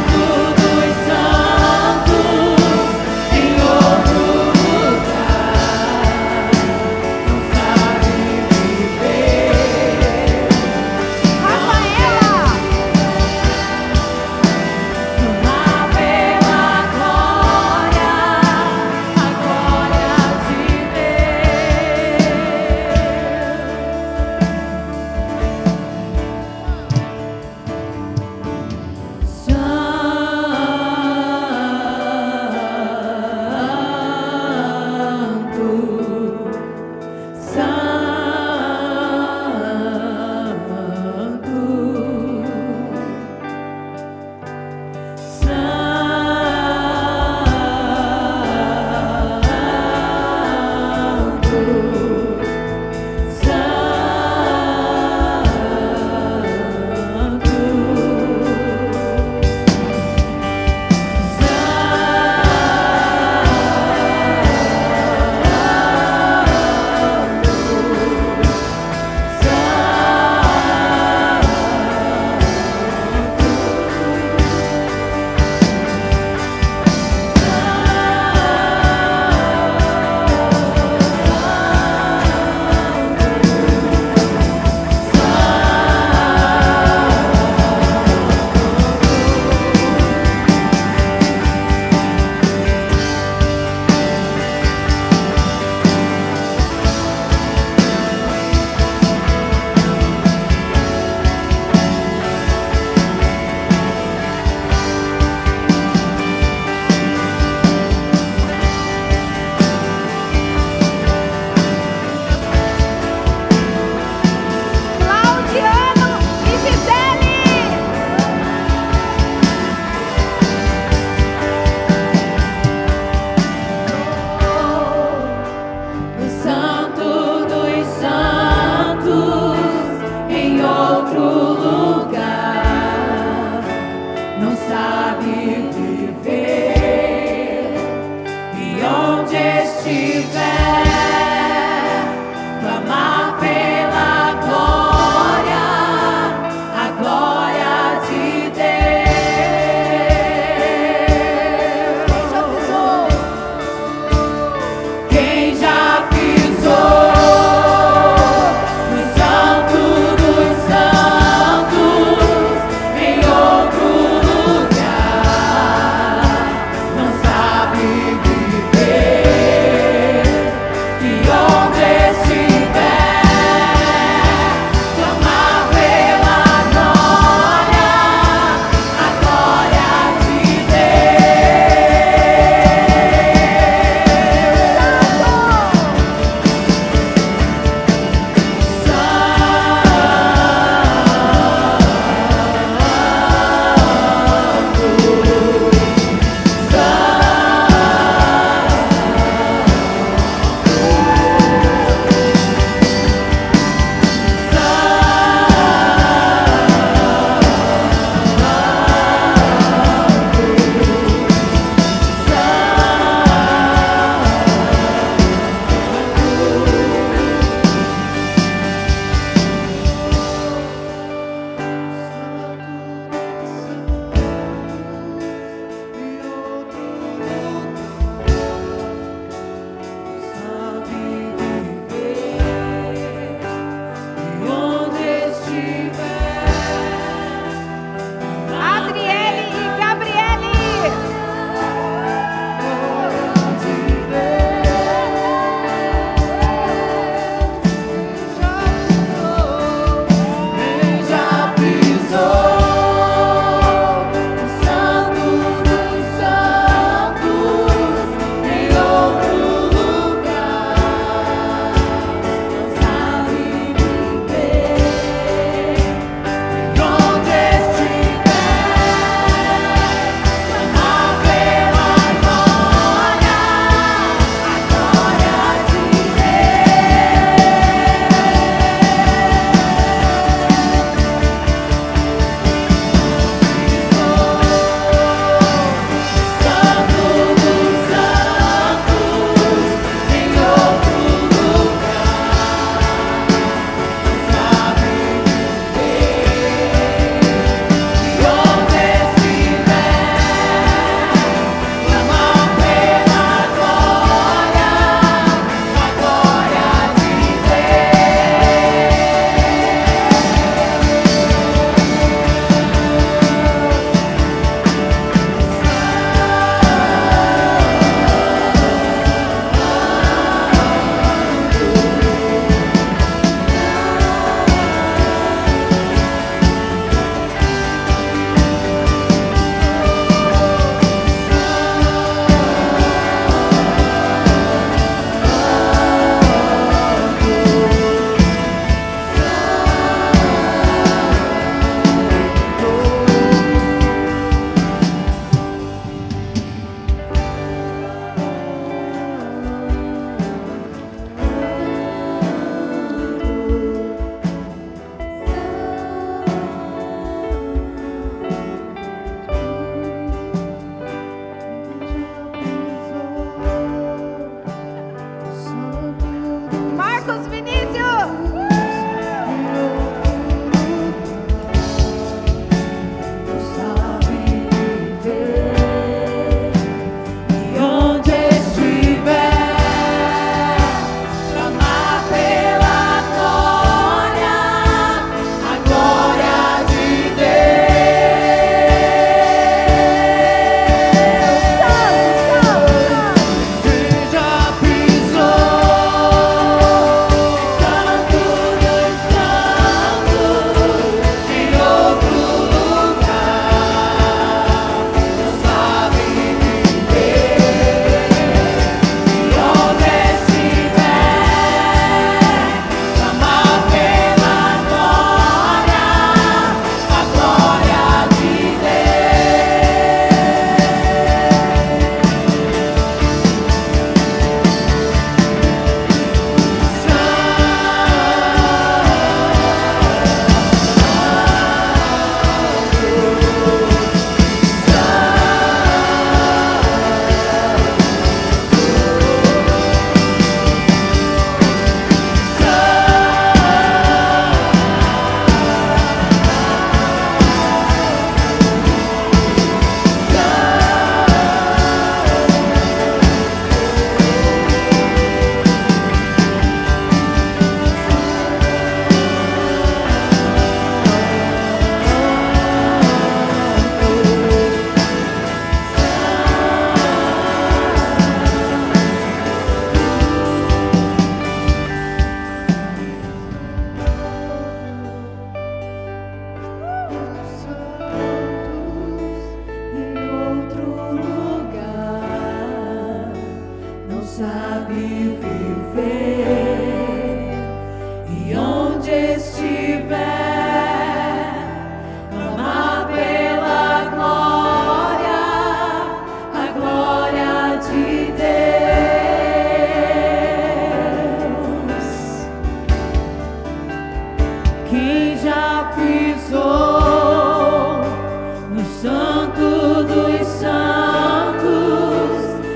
no santo dos santos,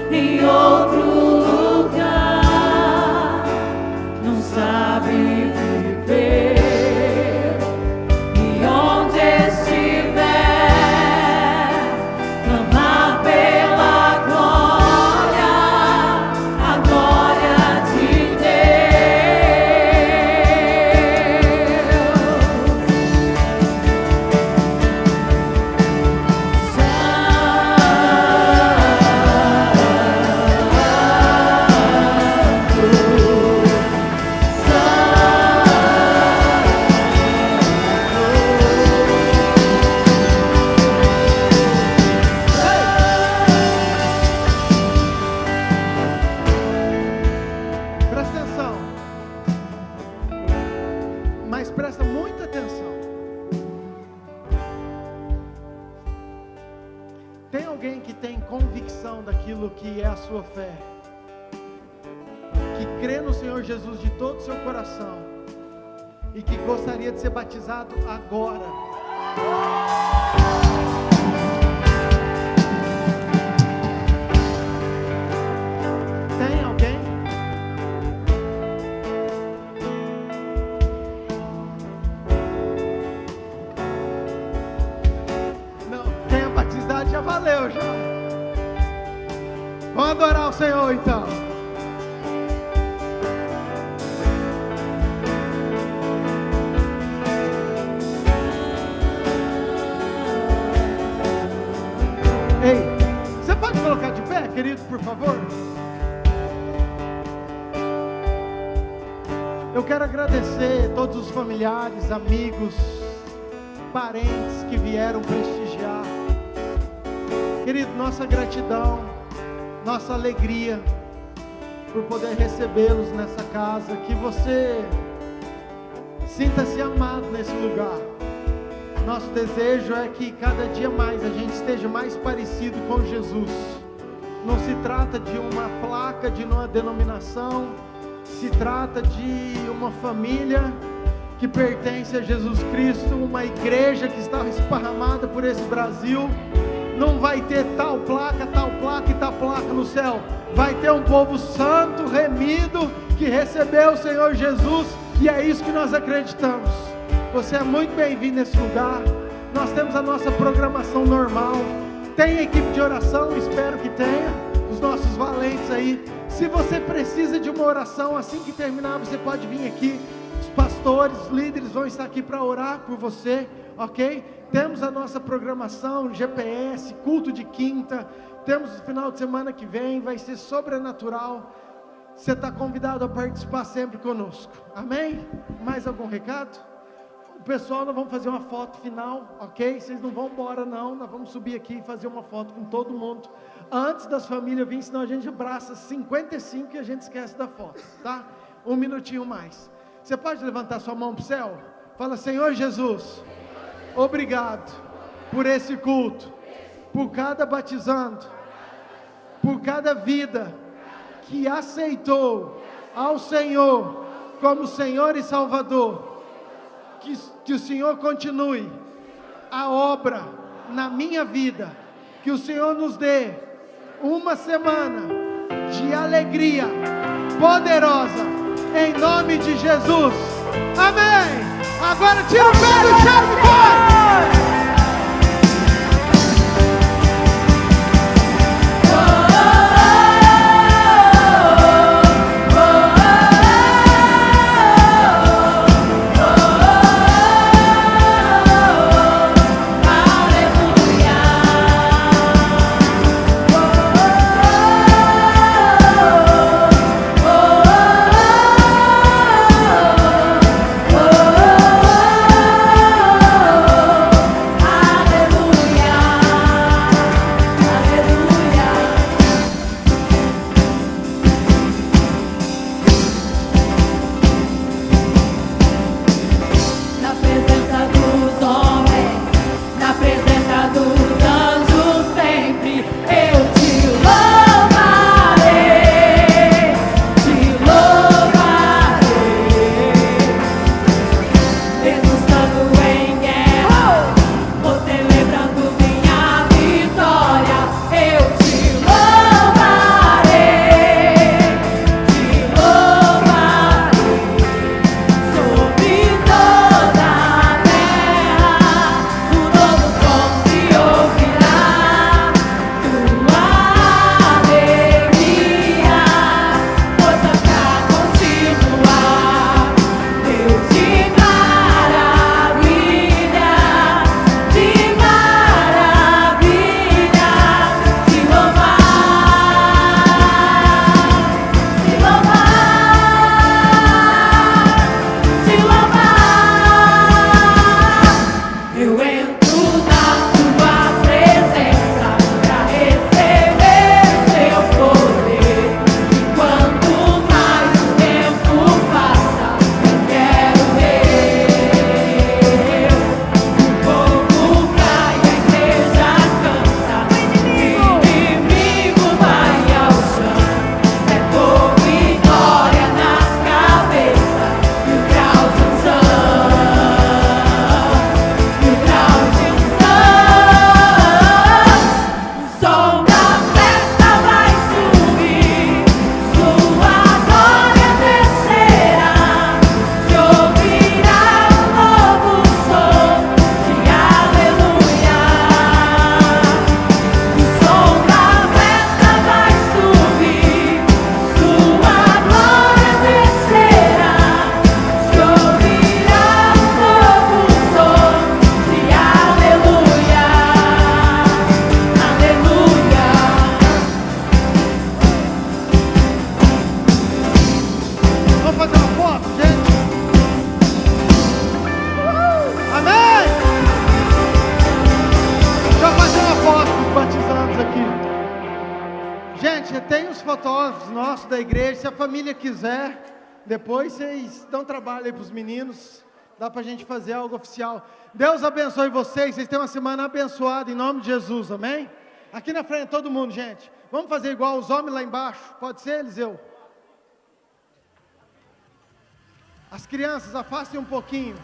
em outro lugar, não sabe viver. E onde estiver, clamar pela glória, a glória de Presta atenção. Mas presta muita atenção. Tem alguém que tem convicção daquilo que é a sua fé, que crê no Senhor Jesus de todo o seu coração e que gostaria de ser batizado agora? Tem alguém? Não, quem é batizado já valeu já. Vamos adorar o Senhor então. Ei, você pode colocar de pé, querido, por favor? Eu quero agradecer todos os familiares, amigos, parentes que vieram prestigiar. Querido, nossa gratidão, nossa alegria por poder recebê-los nessa casa. Que você sinta-se amado nesse lugar. Nosso desejo é que cada dia mais a gente esteja mais parecido com Jesus. Não se trata de uma placa, de uma denominação. Se trata de uma família que pertence a Jesus Cristo, uma igreja que está esparramada por esse Brasil. Não vai ter tal placa e tal placa no céu. Vai ter um povo santo, remido, que recebeu o Senhor Jesus, e é isso que nós acreditamos. Você é muito bem-vindo nesse lugar. Nós temos a nossa programação normal. Tem equipe de oração, espero que tenha, os nossos valentes aí. Se você precisa de uma oração, assim que terminar, você pode vir aqui. Os pastores, os líderes vão estar aqui para orar por você, ok? Temos a nossa programação, GPS, culto de quinta. Temos o final de semana que vem, vai ser sobrenatural. Você está convidado a participar sempre conosco, amém? Mais algum recado? O pessoal, nós vamos fazer uma foto final, ok? Vocês não vão embora não, nós vamos subir aqui e fazer uma foto com todo mundo. Antes das famílias virem, senão a gente abraça 55 e a gente esquece da foto, tá? Um minutinho mais. Você pode levantar sua mão para o céu? Fala: Senhor Jesus, obrigado por esse culto, por cada batizando, por cada vida que aceitou ao Senhor como Senhor e Salvador. Que o Senhor continue a obra na minha vida. Que o Senhor nos dê uma semana de alegria poderosa, em nome de Jesus, amém. Agora tira o pé do chão e vai. Gente, tem os fotógrafos nossos da igreja, se a família quiser, depois vocês dão trabalho aí para os meninos, dá para a gente fazer algo oficial. Deus abençoe vocês tenham uma semana abençoada em nome de Jesus, amém? Aqui na frente, todo mundo, gente, vamos fazer igual os homens lá embaixo, pode ser, Eliseu? As crianças, afastem um pouquinho.